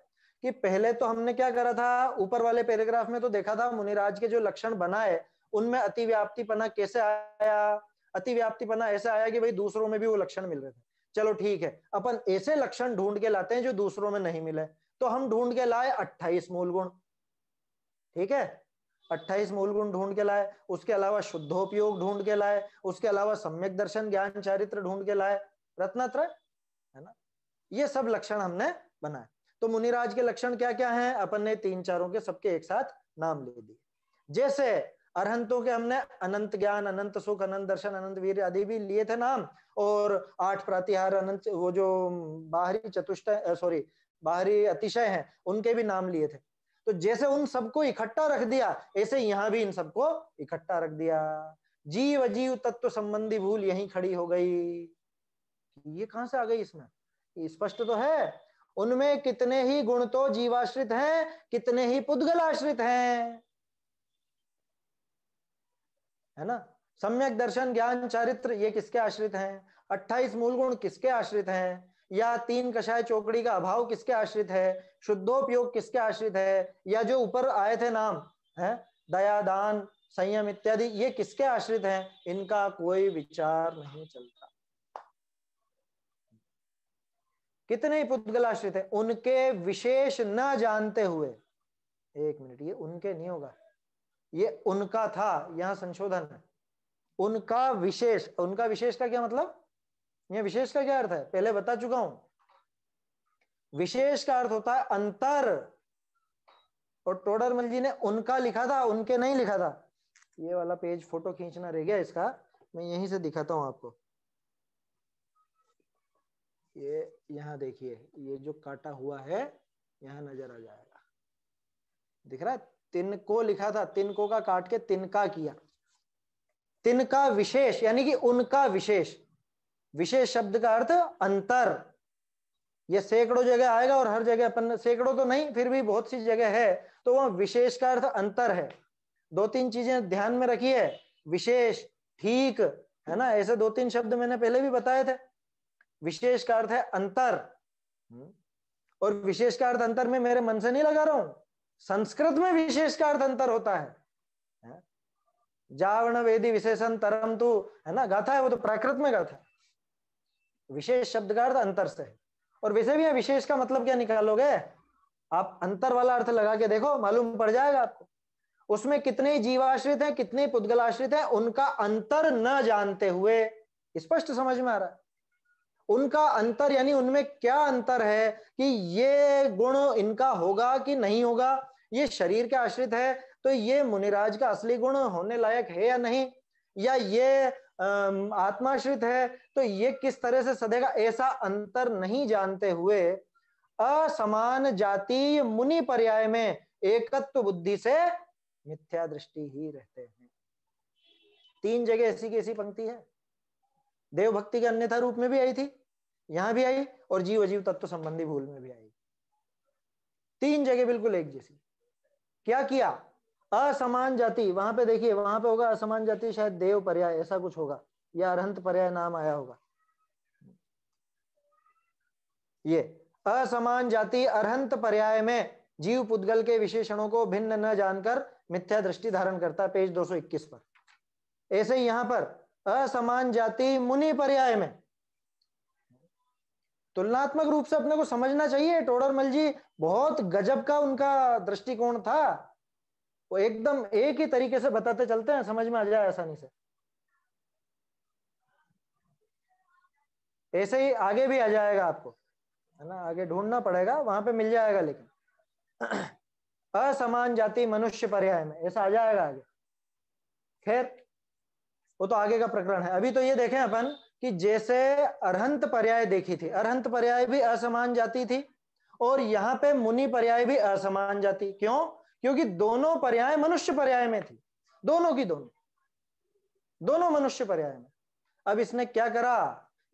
कि पहले तो हमने क्या करा था, ऊपर वाले पैराग्राफ में तो देखा था मुनिराज के जो लक्षण बनाए उनमें अतिव्याप्तिपना कैसे आया। अतिव्याप्तिपना ऐसे आया कि भाई दूसरों में भी वो लक्षण मिल रहे थे। चलो ठीक है, अपन ऐसे लक्षण ढूंढ के लाते हैं जो दूसरों में नहीं मिले, तो हम ढूंढ के लाए 28 मूल गुण। ठीक है, 28 मूल गुण ढूंढ के लाए, उसके अलावा शुद्धोपयोग ढूंढ के लाए, उसके अलावा सम्यक दर्शन ज्ञान चारित्र ढूंढ के लाए, रत्नत्रय, है ना। ये सब लक्षण हमने बनाए। तो मुनिराज के लक्षण क्या क्या हैं, अपन ने तीन चारों के सबके एक साथ नाम ले दिए। जैसे अरहंतों के हमने अनंत ज्ञान, अनंत सुख, अनंत दर्शन, अनंत वीर आदि भी लिए थे नाम, और 8 प्रातिहार, अनंत, वो जो बाहरी चतुष्टय, सॉरी बाहरी अतिशय हैं, उनके भी नाम लिए थे। तो जैसे उन सबको इकट्ठा रख दिया, ऐसे यहां भी इन सबको इकट्ठा रख दिया। जीव अजीव तत्व संबंधी भूल यहीं खड़ी हो गई। ये कहां से आ गई इसमें, ये स्पष्ट तो है। उनमें कितने ही गुण तो जीवाश्रित हैं, कितने ही पुद्गल आश्रित हैं, है ना। सम्यक दर्शन ज्ञान चारित्र ये किसके आश्रित हैं, 28 मूल गुण किसके आश्रित हैं, या 3 कषाय चौकड़ी का अभाव किसके आश्रित है, शुद्धोपयोग किसके आश्रित है, या जो ऊपर आए थे नाम है दया दान संयम इत्यादि, ये किसके आश्रित हैं, इनका कोई विचार नहीं चलता। कितने ही पुद्गल आश्रित है, उनके विशेष न जानते हुए, एक मिनट, ये उनके नहीं होगा, ये उनका था, यहां संशोधन है। उनका विशेष, उनका विशेष का क्या मतलब, ये विशेष का क्या अर्थ है, पहले बता चुका हूं। विशेष का अर्थ होता है अंतर, और टोडरमल जी ने उनका लिखा था, उनके नहीं लिखा था। ये वाला पेज फोटो खींचना रह गया इसका, मैं यहीं से दिखाता हूं आपको। ये यहां देखिए, ये जो काटा हुआ है यहां नजर आ जाएगा, दिख रहा है, तिनको लिखा था, तिनको का काट के तिनका किया। तिनका विशेष यानी कि उनका विशेष, विशेष शब्द का अर्थ अंतर। ये सैकड़ों जगह आएगा, और हर जगह अपन, सैकड़ों तो नहीं फिर भी बहुत सी जगह है, तो वह विशेष का अर्थ अंतर है। 2-3 चीजें ध्यान में रखिए, विशेष, ठीक, है ना, ऐसे 2-3 शब्द मैंने पहले भी बताए थे। विशेष का अर्थ है अंतर, और विशेष का अर्थ अंतर में मेरे मन से नहीं लगा रहा हूं, संस्कृत में विशेष का अर्थ अंतर होता है। जावण वेदी विशेषण तरम तू, है ना, गाथा है वो तो प्राकृत में गाथा है। विशेष शब्द का अर्थ अंतर से है। और वैसे भी विशेष का मतलब क्या निकालोगे आप, अंतर वाला अर्थ लगा के देखो, मालूम पड़ जाएगा आपको। उसमें कितने जीवाश्रित हैं, कितने पुद्गलाश्रित हैं, उनका अंतर न जानते हुए, स्पष्ट समझ में आ रहा है। उनका अंतर यानी उनमें क्या अंतर है, कि ये गुण इनका होगा कि नहीं होगा, ये शरीर के आश्रित है तो ये मुनिराज का असली गुण होने लायक है या नहीं, या ये आत्माश्रित है तो ये किस तरह से सधेगा, ऐसा अंतर नहीं जानते हुए असमान जाति मुनि पर्याय में एकत्व बुद्धि से मिथ्या दृष्टि ही रहते हैं। 3 जगह ऐसी की ऐसी पंक्ति है, देव भक्ति के अन्यथा रूप में भी आई थी, यहां भी आई, और जीव अजीव तत्व संबंधी भूल में भी आई। 3 जगह बिल्कुल एक जैसी। क्या किया, असमान जाति, वहां पे देखिए, वहां पे होगा असमान जाति, शायद देव पर्याय ऐसा कुछ होगा, या अरहंत पर्याय नाम आया होगा। ये असमान जाति अरहंत पर्याय में जीव पुद्गल के विशेषणों को भिन्न न जानकर मिथ्या दृष्टि धारण करता है, पेज 221 पर। ऐसे ही यहां पर असमान जाति मुनि पर्याय में, तुलनात्मक रूप से अपने को समझना चाहिए। टोडरमल जी बहुत गजब का उनका दृष्टिकोण था, वो एकदम एक ही तरीके से बताते चलते हैं, समझ में आ जाए आसानी से। ऐसे ही आगे भी आ जाएगा आपको, है ना, आगे ढूंढना पड़ेगा, वहां पे मिल जाएगा, लेकिन असमान जाति मनुष्य पर्याय में ऐसा आ जाएगा आगे। खैर वो तो आगे का प्रकरण है, अभी तो ये देखें अपन कि जैसे अरहंत पर्याय देखी थी, अरहंत पर्याय भी असमान जाति थी, और यहां पे मुनि पर्याय भी असमान जाति। क्यों, क्योंकि दोनों पर्याय मनुष्य पर्याय में थी, दोनों की दोनों मनुष्य पर्याय में। अब इसने क्या करा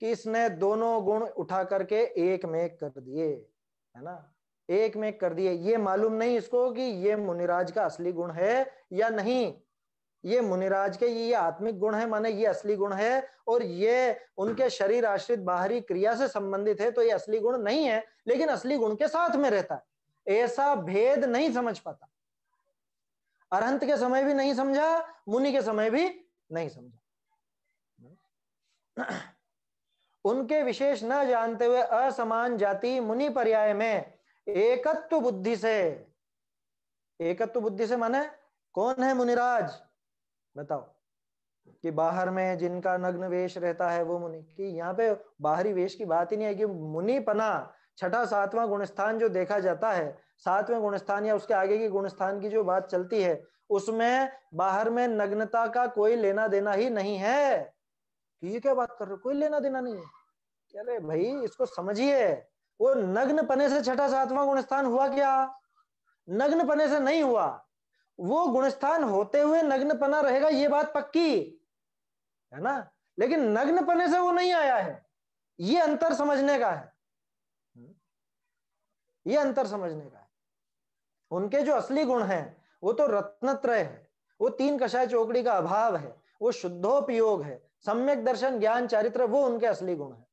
कि इसने दोनों गुण उठा करके एक में एक कर दिए, है ना, एक में एक कर दिए। ये मालूम नहीं इसको कि ये मुनिराज का असली गुण है या नहीं, ये मुनिराज के ये आत्मिक गुण है, माने ये असली गुण है, और ये उनके शरीर आश्रित बाहरी क्रिया से संबंधित है, तो ये असली गुण नहीं है, लेकिन असली गुण के साथ में रहता है। ऐसा भेद नहीं समझ पाता, अरहंत के समय भी नहीं समझा, मुनि के समय भी नहीं समझा। उनके विशेष न जानते हुए असमान जाति मुनि पर्याय में एकत्व बुद्धि से, एकत्व बुद्धि से माने कौन है मुनिराज? बताओ। कि बाहर में जिनका नग्न वेश रहता है वो मुनि। कि यहाँ पे बाहरी वेश की बात ही नहीं है, कि मुनिपना छठा सातवां गुणस्थान जो देखा जाता है, सातवें गुणस्थान या उसके आगे की गुणस्थान की जो बात चलती है, उसमें बाहर में नग्नता का कोई लेना देना ही नहीं है। कि ये क्या बात कर रहे हो, कोई लेना देना नहीं है? अरे भाई इसको समझिए। वो नग्न पने से छठा सातवां गुणस्थान हुआ क्या? नग्न पने से नहीं हुआ। वो गुणस्थान होते हुए नग्न पना रहेगा, ये बात पक्की है ना, लेकिन नग्न पने से वो नहीं आया है। ये अंतर समझने का है, ये अंतर समझने का है। उनके जो असली गुण हैं वो तो रत्नत्रय है, वो तीन कषाय चौकड़ी का अभाव है, वो शुद्धोपयोग है, सम्यक दर्शन ज्ञान चारित्र, वो उनके असली गुण है।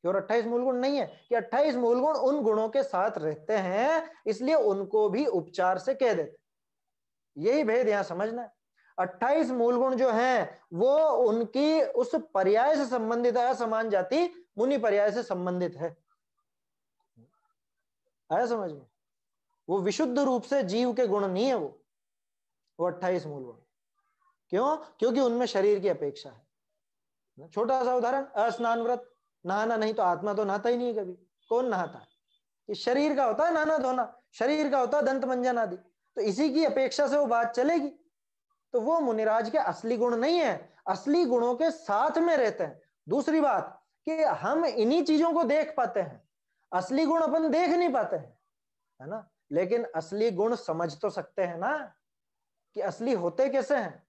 और 28 मूल गुण नहीं है कि 28 मूल गुण उन गुणों के साथ रहते हैं, इसलिए उनको भी उपचार से कह देते। यही भेद यहां समझना है। 28 मूल गुण जो हैं वो उनकी उस पर्याय से संबंधित है, समान जाति मुनि पर्याय से संबंधित है। आया समझ में? वो विशुद्ध रूप से जीव के गुण नहीं है वो 28 मूल गुण। क्यों? क्योंकि उनमें शरीर की अपेक्षा है। छोटा सा उदाहरण, अस्नान व्रत, नहाना नहीं तो आत्मा तो नहाता ही नहीं है कभी। कौन नहाता है? कि शरीर का होता है नहाना धोना, शरीर का होता है दंत मंजन आदि, तो इसी की अपेक्षा से वो बात चलेगी। तो वो मुनिराज के असली गुण नहीं है, असली गुणों के साथ में रहते हैं। दूसरी बात कि हम इन्हीं चीजों को देख पाते हैं, असली गुण अपन देख नहीं पाते हैं, है ना, लेकिन असली गुण समझ तो सकते हैं ना कि असली होते कैसे हैं।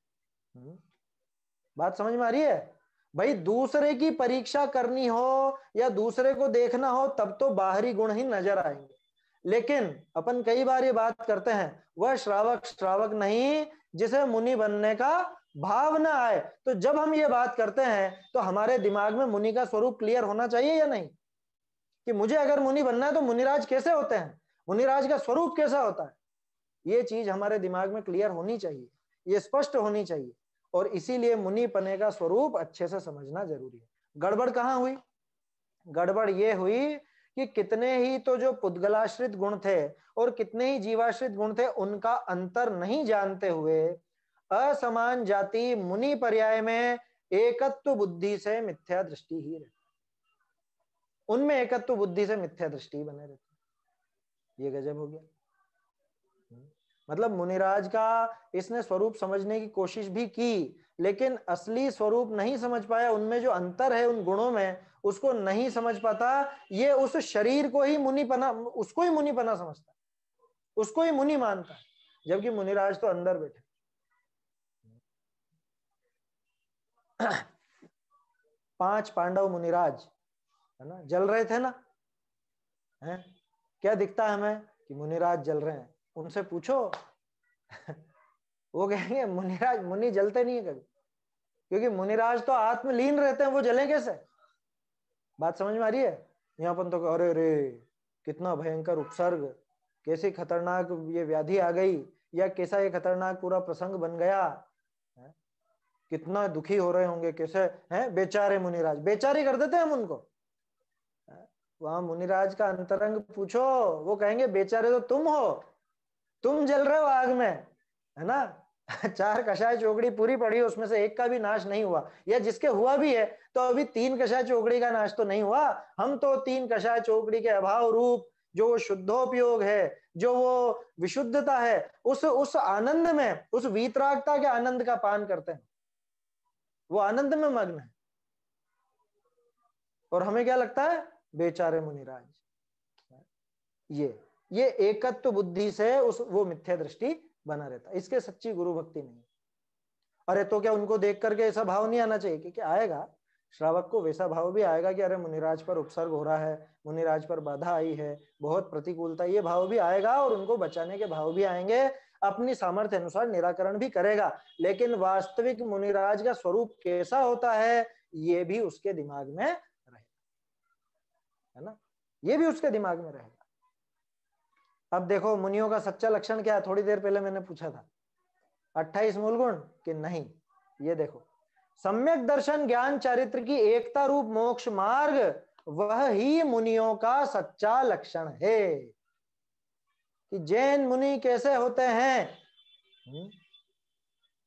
बात समझ में आ रही है? भाई दूसरे की परीक्षा करनी हो या दूसरे को देखना हो तब तो बाहरी गुण ही नजर आएंगे, लेकिन अपन कई बार ये बात करते हैं, वह श्रावक श्रावक नहीं जिसे मुनि बनने का भाव ना आए। तो जब हम ये बात करते हैं तो हमारे दिमाग में मुनि का स्वरूप क्लियर होना चाहिए या नहीं? कि मुझे अगर मुनि बनना है तो मुनिराज कैसे होते हैं, मुनिराज का स्वरूप कैसा होता है, ये चीज हमारे दिमाग में क्लियर होनी चाहिए, ये स्पष्ट होनी चाहिए। और इसीलिए मुनि पने का स्वरूप अच्छे से समझना जरूरी है। गड़बड़ कहां हुई? गड़बड़ ये हुई कि कितने ही तो जो पुद्गलाश्रित गुण थे और कितने ही जीवाश्रित गुण थे, उनका अंतर नहीं जानते हुए असमान जाति मुनि पर्याय में एकत्व बुद्धि से मिथ्या दृष्टि ही रहती, उनमें एकत्व बुद्धि से मिथ्या दृष्टि बने रहती। ये गजब हो गया। मतलब मुनिराज का इसने स्वरूप समझने की कोशिश भी की, लेकिन असली स्वरूप नहीं समझ पाया। उनमें जो अंतर है उन गुणों में, उसको नहीं समझ पाता। ये उस शरीर को ही मुनिपना, उसको ही मुनिपना समझता है, उसको ही मुनि मानता है, जबकि मुनिराज तो अंदर बैठे। 5 पांडव मुनिराज है ना, जल रहे थे ना, है? क्या दिखता है हमें कि मुनिराज जल रहे हैं? उनसे पूछो वो कहेंगे मुनिराज, मुनि जलते नहीं है कभी, क्योंकि मुनिराज तो आत्मलीन रहते हैं, वो जले कैसे? बात समझ में आ रही है? यहाँ पर तो अरे रे कितना भयंकर उपसर्ग, कैसी खतरनाक ये व्याधि आ गई, या कैसा ये खतरनाक पूरा प्रसंग बन गया है? कितना दुखी हो रहे होंगे, कैसे हैं बेचारे मुनिराज, बेचारे कर देते हैं हम उनको। वहां मुनिराज का अंतरंग पूछो, वो कहेंगे बेचारे तो तुम हो, तुम जल रहे हो आग में, है ना 4 कषाय चौकड़ी पूरी पड़ी, उसमें से एक का भी नाश नहीं हुआ, या जिसके हुआ भी है तो अभी 3 कषाय चौकड़ी का नाश तो नहीं हुआ। हम तो 3 कषाय चौकड़ी के अभाव रूप जो वो शुद्धोपयोग है, जो वो विशुद्धता है, उस आनंद में, उस वीतरागता के आनंद का पान करते हैं, वो आनंद में मग्न है। और हमें क्या लगता है? बेचारे मुनिराज। ये एकत्व बुद्धि से वो मिथ्या दृष्टि बना रहता, इसके सच्ची गुरु भक्ति नहीं। अरे तो क्या उनको देख करके ऐसा भाव नहीं आना चाहिए? कि क्या आएगा, श्रावक को वैसा भाव भी आएगा कि अरे मुनिराज पर उपसर्ग हो रहा है, मुनिराज पर बाधा आई है, बहुत प्रतिकूलता, ये भाव भी आएगा, और उनको बचाने के भाव भी आएंगे, अपनी सामर्थ्य अनुसार निराकरण भी करेगा। लेकिन वास्तविक मुनिराज का स्वरूप कैसा होता है, ये भी उसके दिमाग में रहेगा, है ना, ये भी उसके दिमाग में रहेगा। अब देखो मुनियों का सच्चा लक्षण क्या है, थोड़ी देर पहले मैंने पूछा था, 28 मूल गुण कि नहीं? ये देखो, सम्यक दर्शन ज्ञान चारित्र की एकता रूप मोक्ष मार्ग, वह ही मुनियों का सच्चा लक्षण है। कि जैन मुनि कैसे होते हैं?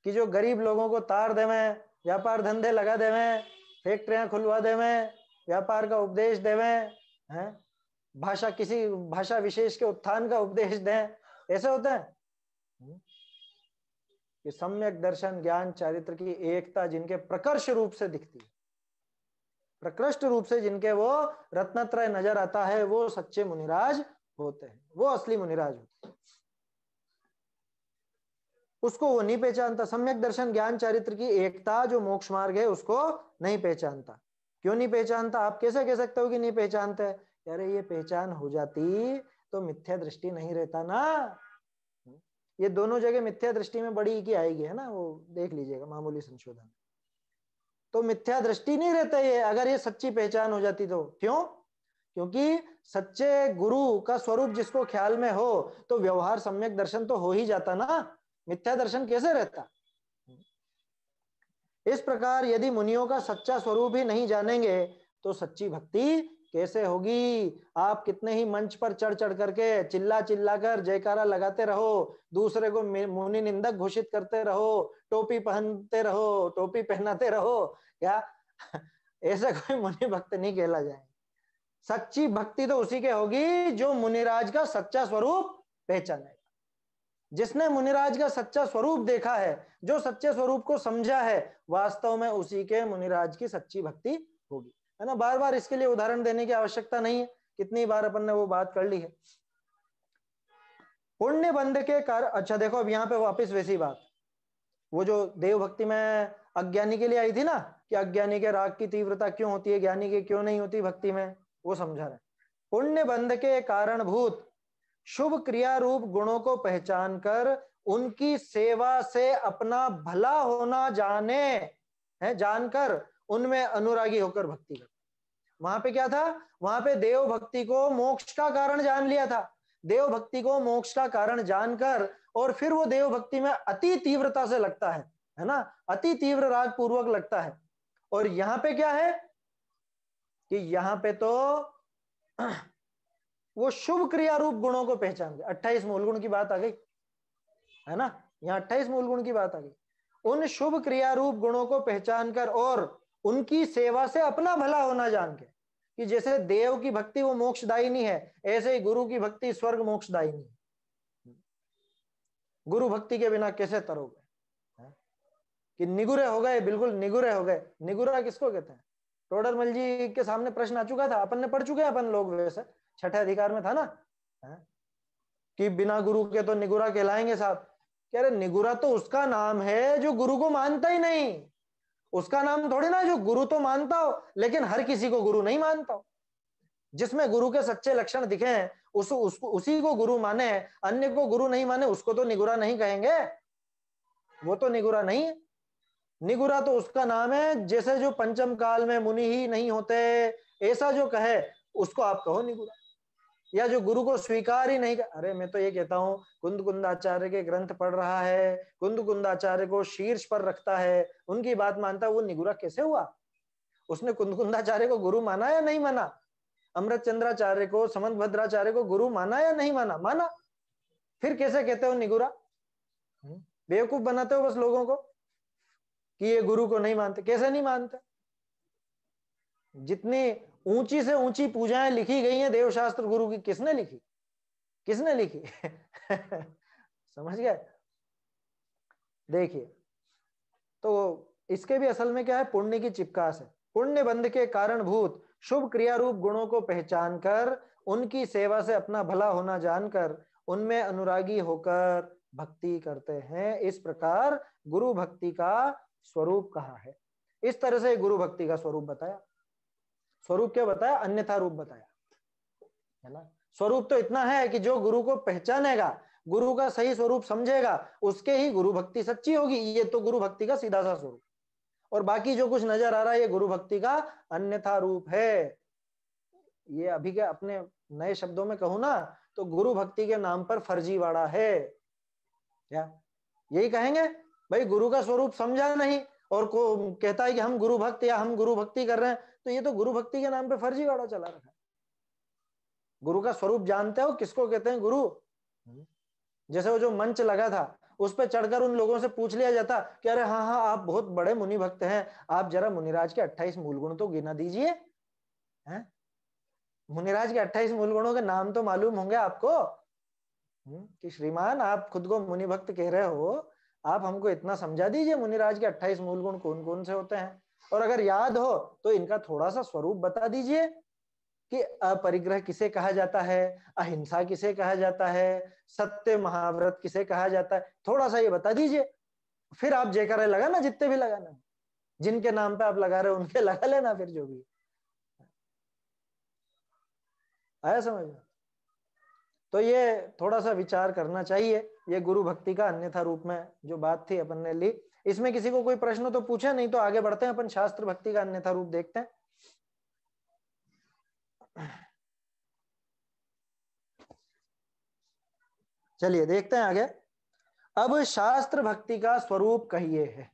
कि जो गरीब लोगों को तार देवे, व्यापार धंधे लगा देवे, फैक्ट्रियां खुलवा देवे, व्यापार का उपदेश देवे, हैं, भाषा किसी भाषा विशेष के उत्थान का उपदेश दें, ऐसे होते हैं। कि सम्यक दर्शन ज्ञान चारित्र की एकता जिनके प्रकर्ष रूप से दिखती है, प्रकृष्ट रूप से जिनके वो रत्नत्रय नजर आता है, वो सच्चे मुनिराज होते हैं, वो असली मुनिराज होते हैं। उसको वो नहीं पहचानता। सम्यक दर्शन ज्ञान चारित्र की एकता जो मोक्ष मार्ग है उसको नहीं पहचानता। क्यों नहीं पहचानता? आप कैसे कह सकते हो कि नहीं पहचानते? अरे ये पहचान हो जाती तो मिथ्या दृष्टि नहीं रहता ना। ये दोनों जगह मिथ्या दृष्टि में बड़ी की आएगी, है ना, वो देख लीजिएगा, मामूली संशोधन। तो मिथ्या दृष्टि नहीं रहता ये, अगर ये सच्ची पहचान हो जाती तो। क्यों? क्योंकि सच्चे गुरु का स्वरूप जिसको ख्याल में हो तो व्यवहार सम्यक दर्शन तो हो ही जाता ना, मिथ्या दर्शन कैसे रहता? इस प्रकार यदि मुनियों का सच्चा स्वरूप ही नहीं जानेंगे तो सच्ची भक्ति कैसे होगी? आप कितने ही मंच पर चढ़ चढ़ करके चिल्ला चिल्ला कर जयकारा लगाते रहो, दूसरे को मुनि निंदक घोषित करते रहो, टोपी पहनते रहो, टोपी पहनाते रहो, क्या ऐसा कोई मुनि भक्त नहीं कहला जाए। सच्ची भक्ति तो उसी के होगी जो मुनिराज का सच्चा स्वरूप पहचानेगा, जिसने मुनिराज का सच्चा स्वरूप देखा है, जो सच्चे स्वरूप को समझा है, वास्तव में उसी के मुनिराज की सच्ची भक्ति होगी, है ना। बार बार इसके लिए उदाहरण देने की आवश्यकता नहीं है, कितनी बार अपन ने वो बात कर ली है। पुण्य बंध के कारण, अच्छा देखो अब यहाँ पे वापस वैसी बात, वो जो देव भक्ति में अज्ञानी के लिए आई थी ना, कि अज्ञानी के राग की तीव्रता क्यों होती है, ज्ञानी के क्यों नहीं होती भक्ति में, वो समझा रहे। पुण्य बंध के कारणभूत शुभ क्रिया रूप गुणों को पहचान कर उनकी सेवा से अपना भला होना जाने है, जानकर उनमें अनुरागी होकर भक्ति कर। वहां पे क्या था? वहां पे देव भक्ति को मोक्ष का कारण जान लिया था, देव भक्ति को मोक्ष का कारण जानकर, और फिर वो देव भक्ति में अति तीव्रता से लगता है ना, अति तीव्र राग पूर्वक लगता है। और यहां पे क्या है कि यहां पे तो वो शुभ क्रिया रूप गुणों को पहचान गए। 28 मूल गुण की बात आ गई, है ना, यहाँ 28 मूल गुण की बात आ गई। उन शुभ क्रिया रूप गुणों को पहचान कर और उनकी सेवा से अपना भला होना जान के, कि जैसे देव की भक्ति वो मोक्षदायिनी है, ऐसे ही गुरु की भक्ति स्वर्ग मोक्षदायिनी है। गुरु भक्ति के बिना कैसे तरोगे, कि निगुरे हो गए, बिल्कुल निगुरे हो गए। निगुरा किसको कहते हैं? टोडरमल जी के सामने प्रश्न आ चुका था, अपन ने पढ़ चुके हैं अपन लोग, वैसे छठे अधिकार में था ना, कि बिना गुरु के तो निगुरा कहलाएंगे साहब। कह रहे निगुरा तो उसका नाम है जो गुरु को मानता ही नहीं, उसका नाम थोड़ी ना जो गुरु तो मानता हो लेकिन हर किसी को गुरु नहीं मानता हो। जिसमें गुरु के सच्चे लक्षण दिखे हैं उसी को गुरु माने, अन्य को गुरु नहीं माने उसको तो निगुरा नहीं कहेंगे, वो तो निगुरा नहीं है। निगुरा तो उसका नाम है जैसे जो पंचम काल में मुनि ही नहीं होते, ऐसा जो कहे उसको आप कहो निगुरा। या जो गुरु को स्वीकार ही नहीं कर, अरे मैं तो ये कहता हूँ कुंद कुंदाचार्य के ग्रंथ पढ़ रहा है, कुंद कुंदाचार्य को शीर्ष पर रखता है, उनकी बात मानता है, वो निगुरा कैसे हुआ? उसने कुंद कुंदाचार्य को गुरु माना या नहीं माना? अमृत चंद्राचार्य को, समंत भद्राचार्य को गुरु माना या नहीं माना? माना। फिर कैसे कहते हो निगुरा? बेवकूफ बनाते हो बस लोगों को कि ये गुरु को नहीं मानते। कैसे नहीं मानते? जितनी ऊंची से ऊंची पूजाएं लिखी गई हैं देवशास्त्र गुरु की, किसने लिखी? किसने लिखी? समझ गए? देखिए, तो इसके भी असल में क्या है? पुण्य की चिपकास है। पुण्य बंध के कारणभूत शुभ क्रिया रूप गुणों को पहचान कर उनकी सेवा से अपना भला होना जानकर उनमें अनुरागी होकर भक्ति करते हैं। इस प्रकार गुरु भक्ति का स्वरूप कहा है। इस तरह से गुरु भक्ति का स्वरूप बताया। स्वरूप क्या बताया? अन्यथा रूप बताया, है ना। स्वरूप तो इतना है कि जो गुरु को पहचानेगा, गुरु का सही स्वरूप समझेगा, उसके ही गुरु भक्ति सच्ची होगी। ये तो गुरु भक्ति का सीधा सा स्वरूप। और बाकी जो कुछ नजर आ रहा है ये गुरु भक्ति का अन्यथा रूप है। ये अभी के अपने नए शब्दों में कहूं ना तो गुरु भक्ति के नाम पर फर्जीवाड़ा है। क्या यही कहेंगे? भाई गुरु का स्वरूप समझा नहीं और को कहता है कि हम गुरु भक्त या हम गुरु भक्ति कर रहे हैं, तो ये तो गुरु भक्ति के नाम पे फर्जीवाड़ा चला रखा है। गुरु का स्वरूप जानते हो किसको कहते हैं गुरु? जैसे वो जो मंच लगा था, उस पर चढ़कर उन लोगों से पूछ लिया जाता कि अरे हाँ हाँ आप बहुत बड़े मुनि भक्त हैं, आप जरा मुनिराज के 28 मूल गुण तो गिना दीजिए। हैं? मुनिराज के 28 मूल गुणों के नाम तो मालूम होंगे आपको। कि श्रीमान आप खुद को मुनि भक्त कह रहे हो, आप हमको इतना समझा दीजिए मुनिराज के 28 मूल गुण कौन कौन से होते हैं, और अगर याद हो तो इनका थोड़ा सा स्वरूप बता दीजिए कि अपरिग्रह किसे कहा जाता है, अहिंसा किसे कहा जाता है, सत्य महाव्रत किसे कहा जाता है, थोड़ा सा ये बता दीजिए। फिर आप जयकारे लगाना, जितने भी लगाना, जिनके नाम पे आप लगा रहे हो उनके लगा लेना, फिर जो भी। आया समझ में? तो ये थोड़ा सा विचार करना चाहिए। ये गुरु भक्ति का अन्यथा रूप में जो बात थी अपन ने ली। इसमें किसी को कोई प्रश्न तो पूछे नहीं, तो आगे बढ़ते हैं, अपन शास्त्र भक्ति का अन्यथा रूप देखते हैं। चलिए देखते हैं आगे। अब शास्त्र भक्ति का स्वरूप कहिए है।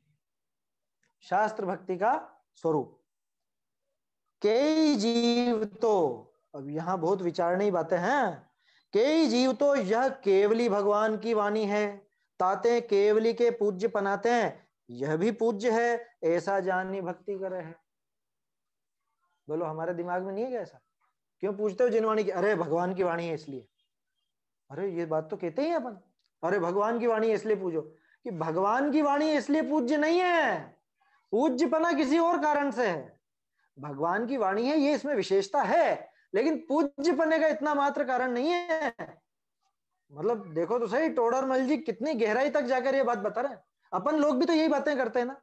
शास्त्र भक्ति का स्वरूप, कई जीव तो, अब यहां बहुत विचारणीय बातें हैं। कई जीव तो यह केवली भगवान की वाणी है, ताते केवली के पूज्य पनाते हैं, यह भी पूज्य है, ऐसा जानी भक्ति करे है। बोलो हमारे दिमाग में नहीं है क्या ऐसा? क्यों पूछते हो जिनवाणी की? अरे भगवान की वाणी है इसलिए। अरे ये बात तो कहते ही अपन, अरे भगवान की वाणी है इसलिए पूजो। कि भगवान की वाणी इसलिए पूज्य नहीं है, पूज्यपना किसी और कारण से है। भगवान की वाणी है, ये इसमें विशेषता है, लेकिन पूज्य पने का इतना मात्र कारण नहीं है। मतलब देखो तो सही, टोडरमल जी कितनी गहराई तक जाकर ये बात बता रहे हैं। अपन लोग भी तो यही बातें करते हैं ना,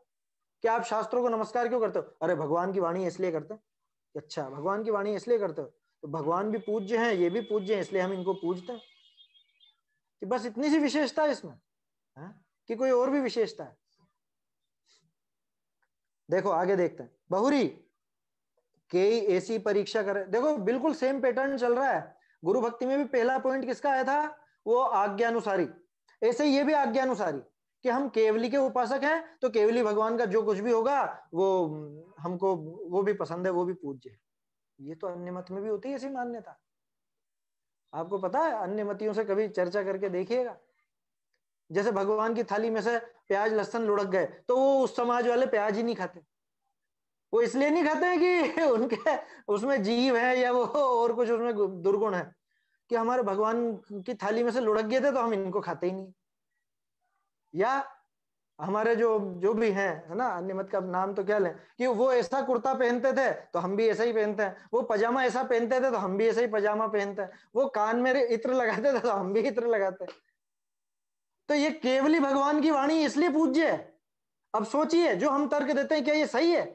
कि आप शास्त्रों को नमस्कार क्यों करते हो? अरे भगवान की वाणी है इसलिए करते हैं। अच्छा भगवान की वाणी इसलिए करते हो, तो भगवान भी पूज्य हैं, ये भी पूज्य हैं, इसलिए हम इनको पूजते हैं। कि बस इतनी सी विशेषता है इसमें, है? कि कोई और भी विशेषता है? देखो आगे देखते हैं। बहुरी कई ऐसी परीक्षा करे, देखो बिल्कुल सेम पैटर्न चल रहा है। गुरु भक्ति में भी पहला पॉइंट किसका आया था? वो आज्ञानुसारी। ऐसे ये भी आज्ञानुसारी, कि हम केवली के उपासक हैं, तो केवली भगवान का जो कुछ भी होगा वो हमको वो भी पसंद है, वो भी पूज्य है। ये तो अन्य मत में भी होती है ऐसी मान्यता। आपको पता है, अन्य मतियों से कभी चर्चा करके देखिएगा। जैसे भगवान की थाली में से प्याज लहसुन लुढ़क गए, तो वो उस समाज वाले प्याज ही नहीं खाते। वो इसलिए नहीं खाते हैं कि उनके उसमें जीव है या वो और कुछ उसमें दुर्गुण है, कि हमारे भगवान की थाली में से लुढ़क गए थे तो हम इनको खाते ही नहीं। या हमारे जो जो भी हैं, है ना, अन्य मत का नाम तो क्या लें, कि वो ऐसा कुर्ता पहनते थे तो हम भी ऐसा ही पहनते हैं, वो पजामा ऐसा पहनते थे तो हम भी ऐसा ही पजामा पहनते हैं, वो कान में इत्र लगाते थे तो हम भी इत्र लगाते हैं। तो ये केवली भगवान की वाणी इसलिए पूज्य है। अब सोचिए, जो हम तर्क देते हैं क्या ये सही है?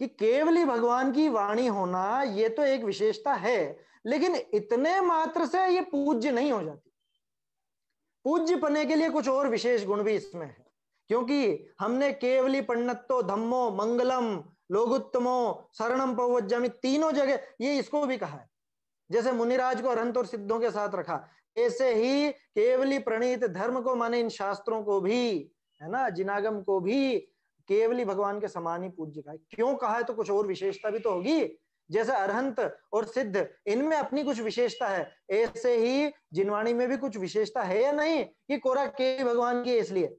कि केवली भगवान की वाणी होना ये तो एक विशेषता है, लेकिन इतने मात्र से ये पूज्य नहीं हो जाती। पूज्य पने के लिए कुछ और विशेष गुण भी इसमें है, क्योंकि हमने केवली पन्नत्तो धम्मो मंगलम लोगुत्तमो शरणम पवज्जामि तीनों जगह ये इसको भी कहा है। जैसे मुनिराज को अरहंत और सिद्धों के साथ रखा, ऐसे ही केवली प्रणीत धर्म को माने इन शास्त्रों को भी, है ना, जिनागम को भी केवली भगवान के समान ही पूज्य कहा है। क्यों कहा है? तो कुछ और विशेषता भी तो होगी। जैसे अरहंत और सिद्ध इनमें अपनी कुछ विशेषता है, ऐसे ही जिनवाणी में भी कुछ विशेषता है या नहीं, कि कोरा के भगवान की इसलिए।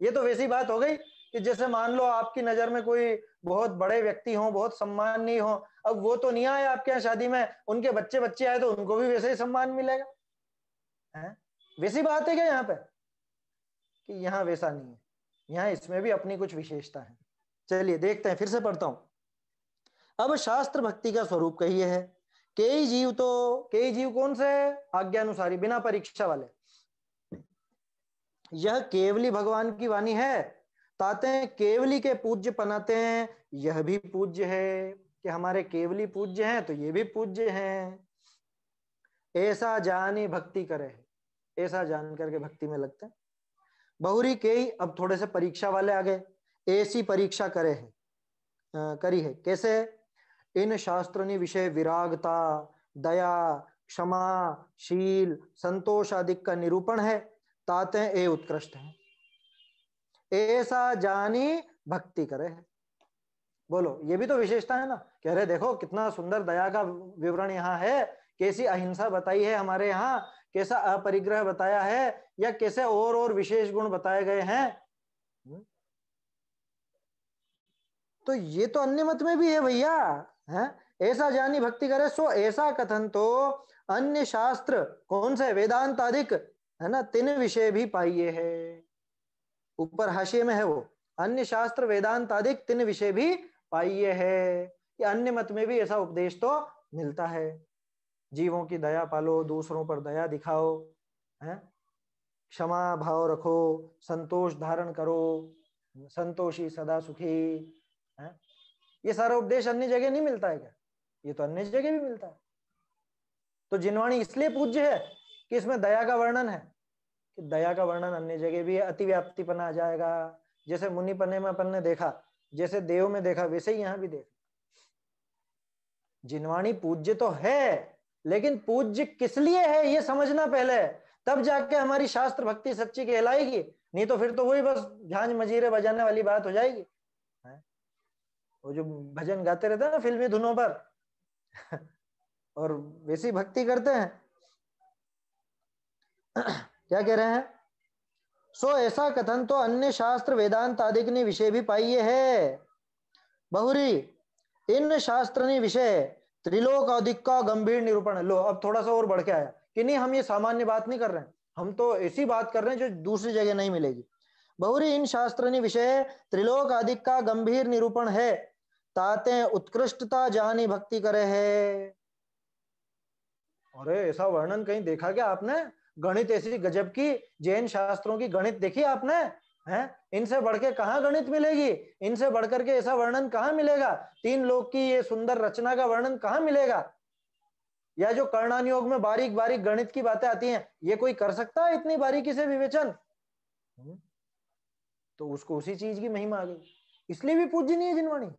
ये तो वैसी बात हो गई कि जैसे मान लो आपकी नजर में कोई बहुत बड़े व्यक्ति हो, बहुत सम्माननीय हो, अब वो तो नहीं आए आपके यहाँ शादी में, उनके बच्चे बच्चे आए तो उनको भी वैसे ही सम्मान मिलेगा, है? वैसी बात है क्या यहाँ पे? कि यहाँ वैसा नहीं है, यहाँ इसमें भी अपनी कुछ विशेषता है। चलिए देखते हैं, फिर से पढ़ता हूं। अब शास्त्र भक्ति का स्वरूप कहिए है। कई जीव तो, कई जीव कौन से? आज्ञानुसारी, बिना परीक्षा वाले। यह केवली भगवान की वाणी है, ताते केवली के पूज्य पनाते हैं, यह भी पूज्य है। कि हमारे केवली पूज्य हैं तो ये भी पूज्य हैं, ऐसा जानी भक्ति करे, ऐसा जान करके भक्ति में लगते हैं। बहुरी कई, अब थोड़े से परीक्षा वाले आ गए। ऐसी परीक्षा करे है, करी है कैसे? इन शास्त्रों ने विषय विरागता, दया, क्षमा, शील, संतोष आदि का निरूपण है, ताते ए उत्कृष्ट है, ऐसा जानी भक्ति करे है। बोलो ये भी तो विशेषता है ना। कह रहे देखो कितना सुंदर दया का विवरण यहाँ है, कैसी अहिंसा बताई है हमारे यहाँ, कैसा अपरिग्रह बताया है या कैसे और विशेष गुण बताए गए हैं। तो ये तो अन्य मत में भी है भैया, है ऐसा जानी भक्ति करे सो ऐसा कथन तो अन्य शास्त्र कौन से वेदांत आदिक है ना, तीन विषय भी पाइए है। ऊपर हाशिए में है वो, अन्य शास्त्र वेदांत आदिक तीन विषय भी पाइए है। कि अन्य मत में भी ऐसा उपदेश तो मिलता है, जीवों की दया पालो, दूसरों पर दया दिखाओ, है क्षमा भाव रखो, संतोष धारण करो, संतोषी सदा सुखी, है ये सारा उपदेश अन्य जगह नहीं मिलता है क्या? ये तो अन्य जगह भी मिलता है। तो जिनवाणी इसलिए पूज्य है कि इसमें दया का वर्णन है, कि दया का वर्णन अन्य जगह भी है, अतिव्याप्तिपना आ जाएगा। जैसे मुनिपने में अपन ने देखा, जैसे देव में देखा, वैसे ही यहाँ भी देखा। जिनवाणी पूज्य तो है, लेकिन पूज्य किस लिए है ये समझना पहले, तब जाके हमारी शास्त्र भक्ति सच्ची कहलाएगी। नहीं तो फिर तो वही बस झांझ मजीरे बजाने वाली बात हो जाएगी। वो जो भजन गाते रहते हैं ना फिल्मी धुनों पर और वैसी भक्ति करते हैं। क्या कह रहे हैं? सो ऐसा कथन तो अन्य शास्त्र वेदांत आदि ने विषय भी पाइए है। बहुरी इन शास्त्र ने विषय त्रिलोक अधिक का गंभीर निरूपण। लो अब थोड़ा सा और बढ़ के आया कि नहीं हम ये सामान्य बात नहीं कर रहे हैं, हम तो ऐसी बात कर रहे हैं जो दूसरी जगह नहीं मिलेगी। बहुरी इन शास्त्र ने विषय त्रिलोक अधिक का गंभीर निरूपण है, ताते उत्कृष्टता जानी भक्ति करे है। अरे ऐसा वर्णन कहीं देखा क्या आपने? गणित ऐसी गजब की जैन शास्त्रों की गणित देखी आपने? हैं इनसे बढ़ के कहाँ गणित मिलेगी? इनसे बढ़कर के ऐसा वर्णन कहाँ मिलेगा? तीन लोक की ये सुंदर रचना का वर्णन कहाँ मिलेगा? या जो कर्णानुयोग में बारीक बारीक गणित की बातें आती हैं, ये कोई कर सकता है इतनी बारीकी से विवेचन? तो उसको उसी चीज की महिमा आ गई, इसलिए भी पूज्य नहीं है जिनवाणी।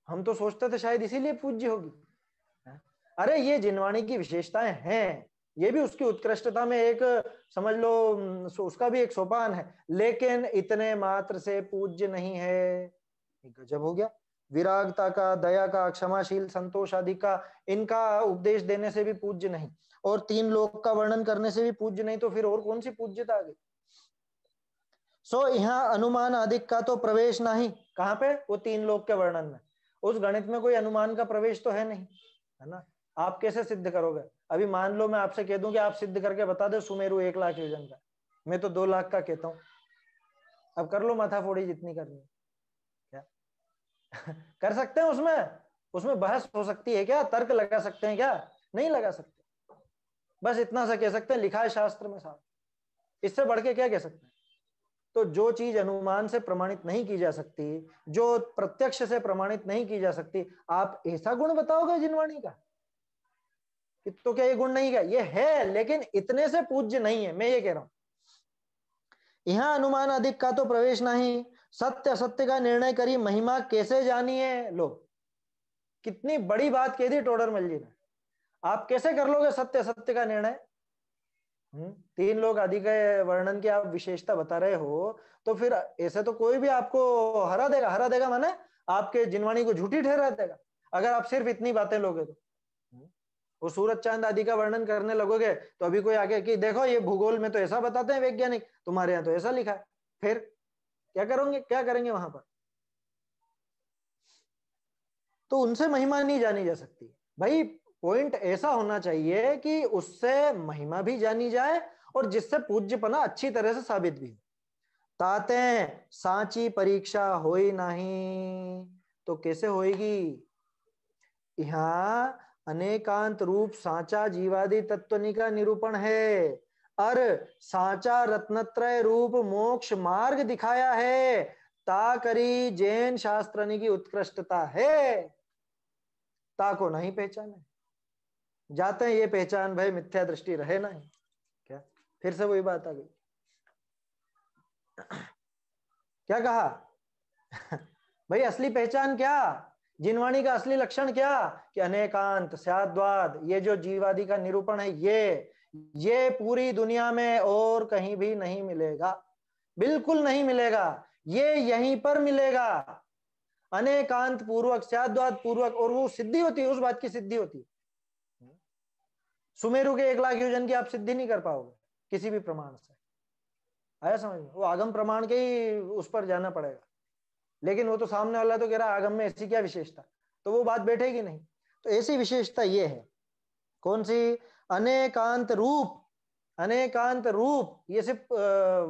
हम तो सोचते थे शायद इसीलिए पूज्य होगी। अरे ये जिनवाणी की विशेषताएं हैं, ये भी उसकी उत्कृष्टता में एक समझ लो उसका भी एक सोपान है, लेकिन इतने मात्र से पूज्य नहीं है। गजब हो गया। विरागता का, दया का, क्षमाशील, संतोष आदि का इनका उपदेश देने से भी पूज्य नहीं, और तीन लोक का वर्णन करने से भी पूज्य नहीं, तो फिर और कौन सी पूज्यता आ गई? सो यहाँ अनुमान आदि का तो प्रवेश नहीं। कहाँ पे? वो तीन लोक के वर्णन में। उस गणित में कोई अनुमान का प्रवेश तो है नहीं, है ना। आप कैसे सिद्ध करोगे? अभी मान लो मैं आपसे कह दूं कि आप सिद्ध करके बता दो सुमेरु 1 लाख योजन का, मैं तो 2 लाख का कहता हूं। अब कर लो माथा फोड़ी जितनी करनी है। क्या कर सकते हैं उसमें? उसमें बहस हो सकती है क्या? तर्क लगा सकते हैं क्या? नहीं लगा सकते। बस इतना सा कह सकते हैं, लिखा है शास्त्र में साफ, इससे बढ़ के क्या कह सकते हैं? तो जो चीज अनुमान से प्रमाणित नहीं की जा सकती, जो प्रत्यक्ष से प्रमाणित नहीं की जा सकती, आप ऐसा गुण बताओगे जिनवाणी का? तो क्या ये गुण नहीं का? ये है, लेकिन इतने से पूज्य नहीं है, मैं ये कह रहा हूं। यहां अनुमान अधिक का तो प्रवेश नहीं, सत्य असत्य का निर्णय करी महिमा कैसे जानिए। लो कितनी बड़ी बात कह दी टोडरमल जी ने। आप कैसे कर लोगे सत्य असत्य का निर्णय? तीन लोग आदि के वर्णन की आप विशेषता बता रहे हो, तो फिर ऐसे तो कोई भी आपको हरा देगा। हरा देगा माने आपके जिनवाणी को झूठी ठहरा देगा, अगर आप सिर्फ इतनी बातें लोगे तो। वो सूरज चांद आदि का वर्णन करने लगोगे तो अभी कोई आगे कि देखो ये भूगोल में तो ऐसा बताते हैं वैज्ञानिक, तुम्हारे यहाँ तो ऐसा लिखा है, फिर क्या करोगे? क्या करेंगे वहां पर? तो उनसे महिमा नहीं जानी जा सकती भाई। पॉइंट ऐसा होना चाहिए कि उससे महिमा भी जानी जाए और जिससे पूज्यपना अच्छी तरह से साबित भी हो। ताते सांची परीक्षा होई नहीं, तो कैसे होएगी? यहाँ अनेकांत रूप सांचा जीवादि तत्वनि का निरूपण है, और सांचा रत्नत्रय रूप मोक्ष मार्ग दिखाया है, ता करी जैन शास्त्रनी की उत्कृष्टता है। ता को नहीं पहचाने, जाते हैं ये पहचान भाई मिथ्या दृष्टि रहे नहीं। क्या फिर से वही बात आ गई? क्या कहा? भाई असली पहचान क्या? जिनवाणी का असली लक्षण क्या? कि अनेकांत स्याद्वाद, ये जो जीवादि का निरूपण है, ये पूरी दुनिया में और कहीं भी नहीं मिलेगा, बिल्कुल नहीं मिलेगा, ये यहीं पर मिलेगा। अनेकांत पूर्वक, स्याद्वाद पूर्वक, और वो सिद्धि होती है, उस बात की सिद्धि होती है। सुमेरु के 1 लाख योजन की आप सिद्धि नहीं कर पाओगे किसी भी प्रमाण से। आया समझ में? वो आगम प्रमाण के ही उस पर जाना पड़ेगा। लेकिन वो तो सामने वाला तो कह रहा आगम में ऐसी क्या विशेषता, तो वो बात बैठेगी नहीं। तो ऐसी विशेषता ये है, कौन सी? अनेकांत रूप। अनेकांत रूप ये सिर्फ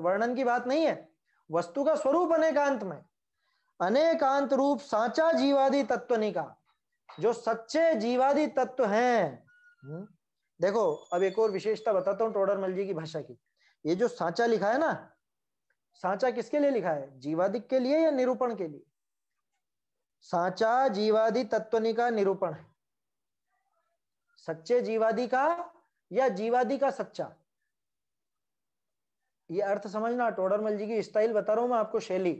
वर्णन की बात नहीं है, वस्तु का स्वरूप अनेकांत में। अनेकांत रूप साचा जीवादि तत्वनिका, जो सच्चे जीवादि तत्व हैं। देखो अब एक और विशेषता बताता हूं टोडरमल जी की भाषा की। ये जो साचा लिखा है ना, साचा किसके लिए लिखा है? जीवादिक के लिए या निरूपण के लिए? साचा जीवादि तत्वनिका निरूपण है। सच्चे जीवादि का या जीवादि का सच्चा, ये अर्थ समझना। टोडरमल जी की स्टाइल बता रहा हूं मैं आपको, शैली।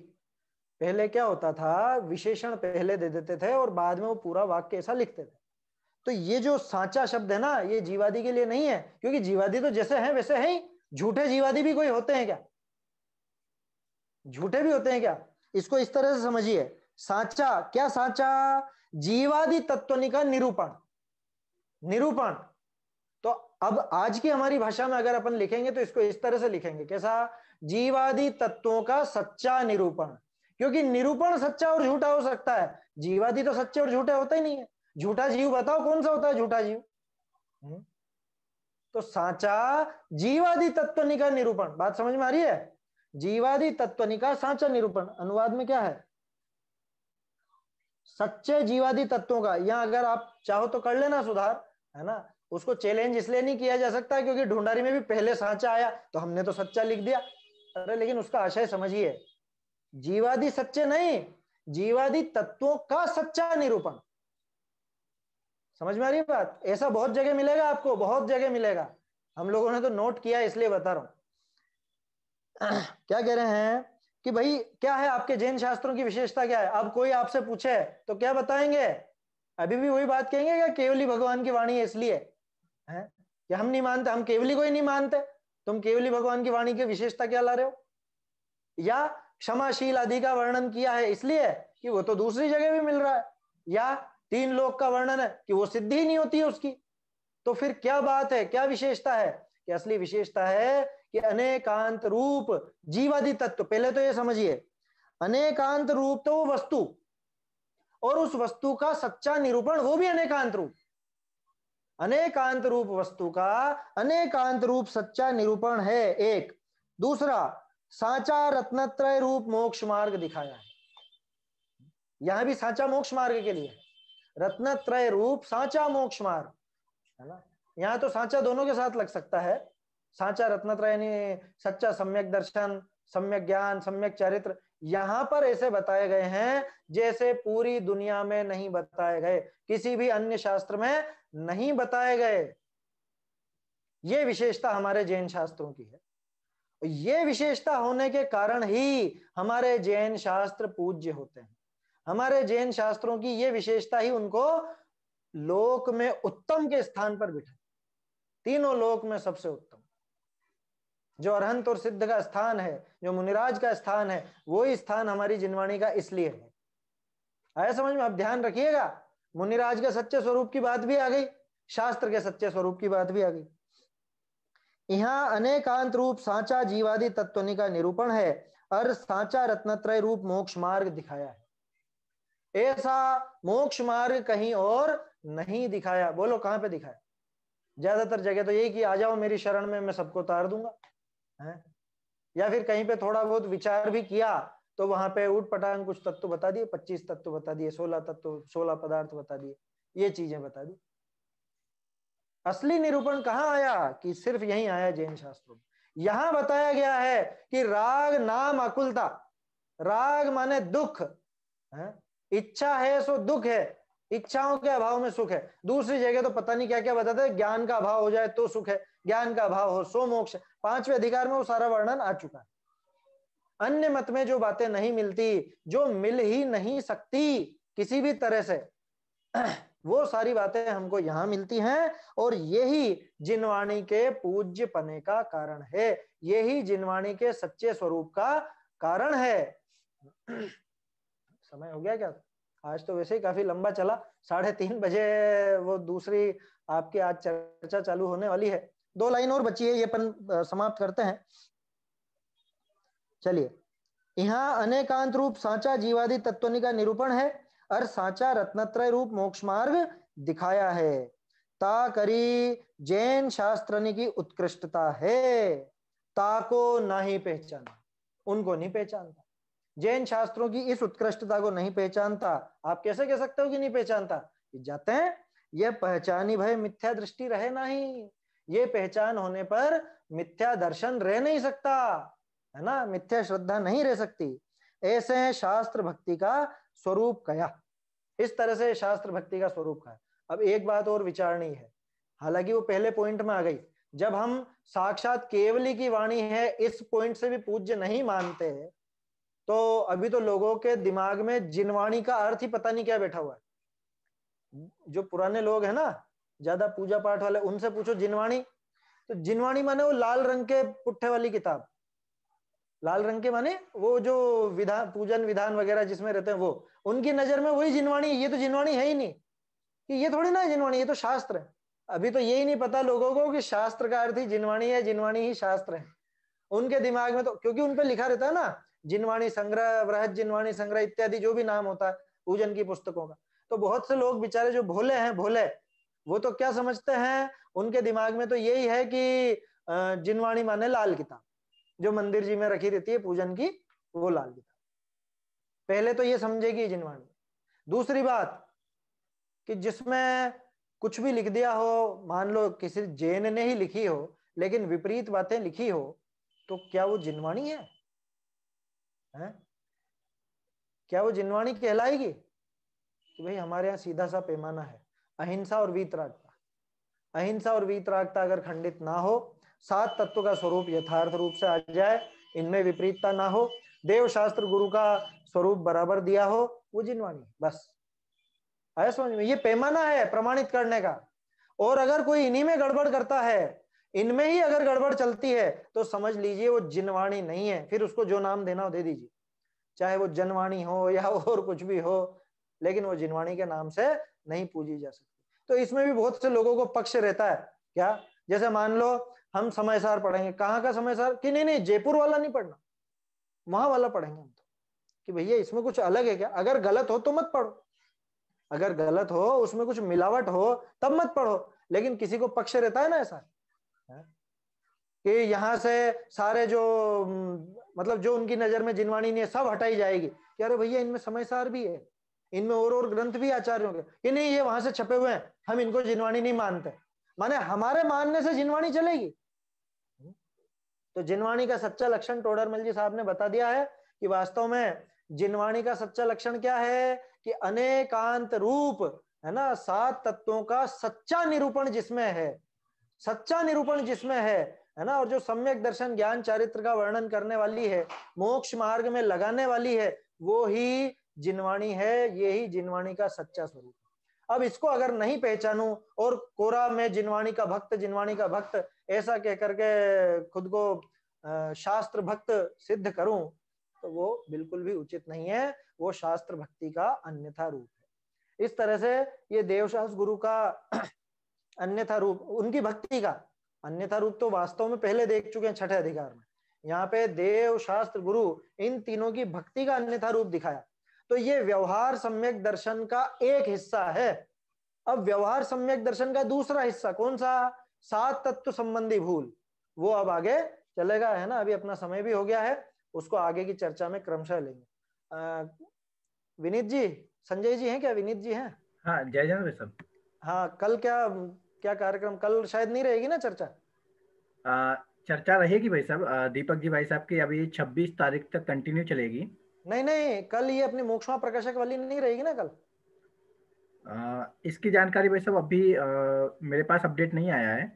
पहले क्या होता था, विशेषण पहले दे देते थे और बाद में वो पूरा वाक्य ऐसा लिखते थे। तो ये जो साचा शब्द है ना, ये जीवादि के लिए नहीं है, क्योंकि जीवादि तो जैसे हैं वैसे है ही। झूठे जीवादि भी कोई होते हैं क्या? झूठे भी होते हैं क्या? इसको इस तरह से समझिए, साचा क्या? साचा जीवादि तत्वनिका निरूपण। निरूपण। तो अब आज की हमारी भाषा में अगर अपन लिखेंगे तो इसको इस तरह से लिखेंगे, कैसा? जीवादि तत्वों का सच्चा निरूपण। क्योंकि निरूपण सच्चा और झूठा हो सकता है, जीवादि तो सच्चे और झूठे होते ही नहीं है। झूठा जीव बताओ कौन सा होता है झूठा जीव? तो साचा जीवादि तत्वनिका निरूपण। बात समझ में आ रही है? जीवादि तत्वनिका साचा निरूपण। अनुवाद में क्या है? सच्चे जीवादि तत्वों का। यहां अगर आप चाहो तो कर लेना सुधार, है ना। उसको चैलेंज इसलिए नहीं किया जा सकता क्योंकि ढूंढारी में भी पहले साचा आया तो हमने तो सच्चा लिख दिया। अरे लेकिन उसका आशय समझिए, जीवादि सच्चे नहीं, जीवादि तत्वों का सच्चा निरूपण। समझ में आ रही है बात? ऐसा बहुत जगह मिलेगा आपको, बहुत जगह मिलेगा। हम लोगों ने तो नोट किया इसलिए बता रहा हूं। क्या कह रहे हैं कि भाई क्या है आपके जैन शास्त्रों की विशेषता क्या है? अब कोई आपसे पूछे तो क्या बताएंगे? अभी भी वही बात कहेंगे क्या केवली भगवान की वाणी है इसलिए है कि हम नहीं मानते, हम केवली को ही नहीं मानते। तुम केवली भगवान की वाणी की विशेषता क्या ला रहे हो? या क्षमाशील आदि का वर्णन किया है इसलिए कि वो तो दूसरी जगह भी मिल रहा है, या 3 लोक का वर्णन है कि वो सिद्धि ही नहीं होती है उसकी। तो फिर क्या बात है, क्या विशेषता है? कि असली विशेषता है कि अनेकांत रूप जीवादि तत्व। पहले तो ये समझिए, अनेकांत रूप तो वस्तु, और उस वस्तु का सच्चा निरूपण वो भी अनेकांत रूप। अनेकांत रूप वस्तु का अनेकांत रूप सच्चा निरूपण है एक। दूसरा, साचा रत्नत्रय रूप मोक्ष मार्ग दिखाया है। यहां भी साचा मोक्ष मार्ग के लिए, रत्नत्रय रूप साचा मोक्ष मार्ग, है ना। यहां तो साचा दोनों के साथ लग सकता है। साचा रत्नत्रय यानी सच्चा सम्यक दर्शन, सम्यक ज्ञान, सम्यक चरित्र। यहां पर ऐसे बताए गए हैं जैसे पूरी दुनिया में नहीं बताए गए, किसी भी अन्य शास्त्र में नहीं बताए गए। ये विशेषता हमारे जैन शास्त्रों की है। ये विशेषता होने के कारण ही हमारे जैन शास्त्र पूज्य होते हैं। हमारे जैन शास्त्रों की ये विशेषता ही उनको लोक में उत्तम के स्थान पर बिठा, तीनों लोक में सबसे उत्तम। जो अरहंत और सिद्ध का स्थान है, जो मुनिराज का स्थान है, वही स्थान हमारी जिनवाणी का इसलिए है। आया समझ में? आप ध्यान रखिएगा, मुनिराज के सच्चे स्वरूप की बात भी आ गई, शास्त्र के सच्चे स्वरूप की बात भी आ गई। यहां अनेकांत रूप साचा जीवादि तत्वनिका निरूपण है और साचा रत्नत्रय रूप मोक्ष मार्ग दिखाया है। ऐसा मोक्ष मार्ग कहीं और नहीं दिखाया। बोलो कहां पे दिखाया? ज्यादातर जगह तो यही कि आ जाओ मेरी शरण में, मैं सबको तार दूंगा, है। या फिर कहीं पे थोड़ा बहुत विचार भी किया तो वहां पे उठ पटांग कुछ तत्व बता दिए, 25 तत्व बता दिए, 16 तत्व, 16 पदार्थ बता दिए, ये चीजें बता दी। असली निरूपण कहां आया? कि सिर्फ यही आया जैन शास्त्रों में। यहां बताया गया है कि राग नाम अकुलता, राग माने दुख है, इच्छा है सो दुख है, इच्छाओं के अभाव में सुख है। दूसरी जगह तो पता नहीं क्या क्या बताते हैं, ज्ञान का अभाव हो जाए तो सुख है, ज्ञान का अभाव हो सो मोक्ष है। 5वें अधिकार में वो सारा वर्णन आ चुका है। अन्य मत में जो बातें नहीं मिलती, जो मिल ही नहीं सकती किसी भी तरह से, वो सारी बातें हमको यहां मिलती हैं। और यही जिनवाणी के पूज्य पने का कारण है, यही जिनवाणी के सच्चे स्वरूप का कारण है। समय हो गया क्या? आज तो वैसे ही काफी लंबा चला, 3:30 बजे वो दूसरी आपकी आज चर्चा चालू होने वाली है। 2 लाइन और बची है, ये अपन समाप्त करते हैं। चलिए, यहाँ अनेकांत रूप साचा जीवादि तत्वनि का निरूपण है और साचा रत्नत्रय रूप मोक्ष मार्ग दिखाया है। ता करी जैन शास्त्रनि की उत्कृष्टता है, ता को नहीं पहचाना, उनको नहीं पहचानता, जैन शास्त्रों की इस उत्कृष्टता को नहीं पहचानता। आप कैसे कह सकते हो कि नहीं पहचानता? जाते हैं, यह पहचानी भय मिथ्या दृष्टि रहे नहीं, ये पहचान होने पर मिथ्या दर्शन रह नहीं सकता, है ना, मिथ्या श्रद्धा नहीं रह सकती। ऐसे शास्त्र भक्ति का स्वरूप कया, इस तरह से शास्त्र भक्ति का स्वरूप कहा। अब एक बात और विचारनी है, हालांकि वो पहले पॉइंट में आ गई, जब हम साक्षात केवली की वाणी है इस पॉइंट से भी पूज्य नहीं मानते, तो अभी तो लोगों के दिमाग में जिनवाणी का अर्थ ही पता नहीं क्या बैठा हुआ है। जो पुराने लोग हैं ना, ज्यादा पूजा पाठ वाले, उनसे पूछो जिनवाणी, तो जिनवाणी माने वो लाल रंग के पुट्ठे वाली किताब, लाल रंग के माने वो जो विधान पूजन विधान वगैरह जिसमें रहते हैं, वो उनकी नजर में वही जिनवाणी। ये तो जिनवाणी है ही नहीं, कि ये थोड़ी ना जिनवाणी, ये तो शास्त्र है। अभी तो यही नहीं पता लोगों को कि शास्त्र का अर्थ ही जिनवाणी है, जिनवाणी ही शास्त्र है। उनके दिमाग में तो, क्योंकि उन पे लिखा रहता है ना, जिनवाणी संग्रह, बृहद जिनवाणी संग्रह इत्यादि जो भी नाम होता है पूजन की पुस्तकों का, तो बहुत से लोग बेचारे जो भोले हैं, भोले, वो तो क्या समझते हैं, उनके दिमाग में तो यही है कि जिनवाणी माने लाल किताब जो मंदिर जी में रखी रहती है पूजन की, वो लाल किताब। पहले तो ये समझेगी जिनवाणी। दूसरी बात कि जिसमें कुछ भी लिख दिया हो, मान लो किसी जैन ने ही लिखी हो लेकिन विपरीत बातें लिखी हो, तो क्या वो जिनवाणी है? क्या वो जिनवाणी कहलाएगी? कि भाई हमारे यहाँ सीधा सा पैमाना है, अहिंसा और वीतरागता। अहिंसा और वीतरागता अगर खंडित ना हो, 7 तत्व का स्वरूप यथार्थ रूप से आ जाए, इनमें विपरीतता ना हो, देव शास्त्र गुरु का स्वरूप बराबर दिया हो, वो जिनवाणी। बस आया समझ में? ये पैमाना है प्रमाणित करने का। और अगर कोई इन्हीं में गड़बड़ करता है, इनमें ही अगर गड़बड़ चलती है, तो समझ लीजिए वो जिनवाणी नहीं है। फिर उसको जो नाम देना हो दे दीजिए, चाहे वो जनवाणी हो या और कुछ भी हो, लेकिन वो जिनवाणी के नाम से नहीं पूजी जा सकती। तो इसमें भी बहुत से लोगों को पक्ष रहता है। क्या? जैसे मान लो हम समयसार पढ़ेंगे, कहाँ का समयसार? कि नहीं नहीं, जयपुर वाला नहीं पढ़ना, वहां वाला पढ़ेंगे हम तो, कि भैया इसमें कुछ अलग है क्या? अगर गलत हो तो मत पढ़ो, अगर गलत हो, उसमें कुछ मिलावट हो, तब मत पढ़ो। लेकिन किसी को पक्ष रहता है ना ऐसा, कि यहाँ से सारे जो मतलब जो उनकी नजर में जिनवाणी नहीं है सब हटाई जाएगी। कि अरे भैया इनमें समयसार भी है, इनमें और ग्रंथ भी आचार्यों के, कि नहीं ये वहां से छपे हुए हैं, हम इनको जिनवाणी नहीं मानते। माने हमारे मानने से जिनवाणी चलेगी? तो जिनवाणी का सच्चा लक्षण टोडरमल जी साहब ने बता दिया है कि वास्तव में जिनवाणी का सच्चा लक्षण क्या है, कि अनेकांत रूप, है ना, 7 तत्वों का सच्चा निरूपण जिसमें है, सच्चा निरूपण जिसमें है ना, और जो सम्यक दर्शन ज्ञान चारित्र का वर्णन करने वाली है, मोक्ष मार्ग में लगाने वाली है, वो ही जिनवाणी है। ये ही जिनवाणी का सच्चा स्वरूप। अब इसको अगर नहीं पहचानूं और कोरा में जिनवाणी का भक्त, जिनवाणी का भक्त ऐसा कह करके खुद को शास्त्र भक्त सिद्ध करूं, तो वो बिल्कुल भी उचित नहीं है। वो शास्त्र भक्ति का अन्यथा रूप है। इस तरह से ये देवशास्त्र गुरु का अन्यथा रूप, उनकी भक्ति का अन्यथा रूप तो वास्तव में पहले देख चुके हैं 6ठे अधिकार में। यहाँ पे देव शास्त्र गुरु इन तीनों की भक्ति का अन्यथा रूप दिखाया। तो ये व्यवहार सम्यक दर्शन का एक हिस्सा है। अब व्यवहार सम्यक दर्शन का दूसरा हिस्सा कौन सा? 7 तत्व संबंधी भूल, वो अब आगे चलेगा, है ना। अभी अपना समय भी हो गया है, उसको आगे की चर्चा में क्रमशः लेंगे। विनीत जी, संजय जी हैं क्या? विनीत जी हैं? हाँ, जय जय सब। हाँ, कल क्या क्या कार्यक्रम? कल शायद नहीं रहेगी ना चर्चा? चर्चा रहेगी भाई साहब, दीपक जी भाई साहब की अभी 26 तारीख तक कंटिन्यू चलेगी। नहीं नहीं, कल ये अपनी मोक्षमा प्रकाशक वाली नहीं रहेगी ना कल? इसकी जानकारी भाई साहब अभी मेरे पास अपडेट नहीं आया है।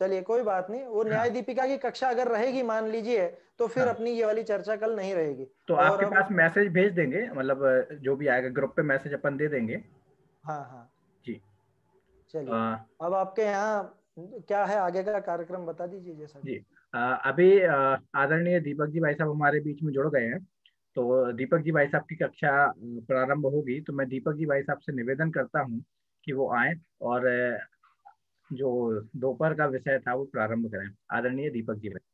चलिए कोई बात नहीं, वो न्याय दीपिका की कक्षा अगर रहेगी मान लीजिए, तो फिर अपनी ये वाली चर्चा कल नहीं रहेगी। तो और आपके अब पास मैसेज भेज देंगे, मतलब जो भी आएगा ग्रुप पे मैसेज अपन दे देंगे। हाँ हाँ जी। चलिए, अब आपके यहाँ क्या है आगे का कार्यक्रम बता दीजिए जैसा जी। अभी आदरणीय दीपक जी भाई साहब हमारे बीच में जुड़ गए हैं, तो दीपक जी भाई साहब की कक्षा प्रारंभ होगी, तो मैं दीपक जी भाई साहब से निवेदन करता हूँ कि वो आए और जो दोपहर का विषय था वो प्रारंभ करें। आदरणीय दीपक जी भाई।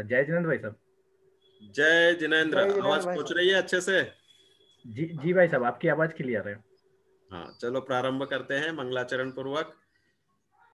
जय जिनेंद्र भाई साहब। जय जिनेंद्र। जय जिनेंद्र आवाज भाई पहुंच साहब। रही है अच्छे से? जी जी भाई साहब, आपकी आवाज क्लियर है। हाँ, चलो प्रारंभ करते हैं मंगलाचरण पूर्वक।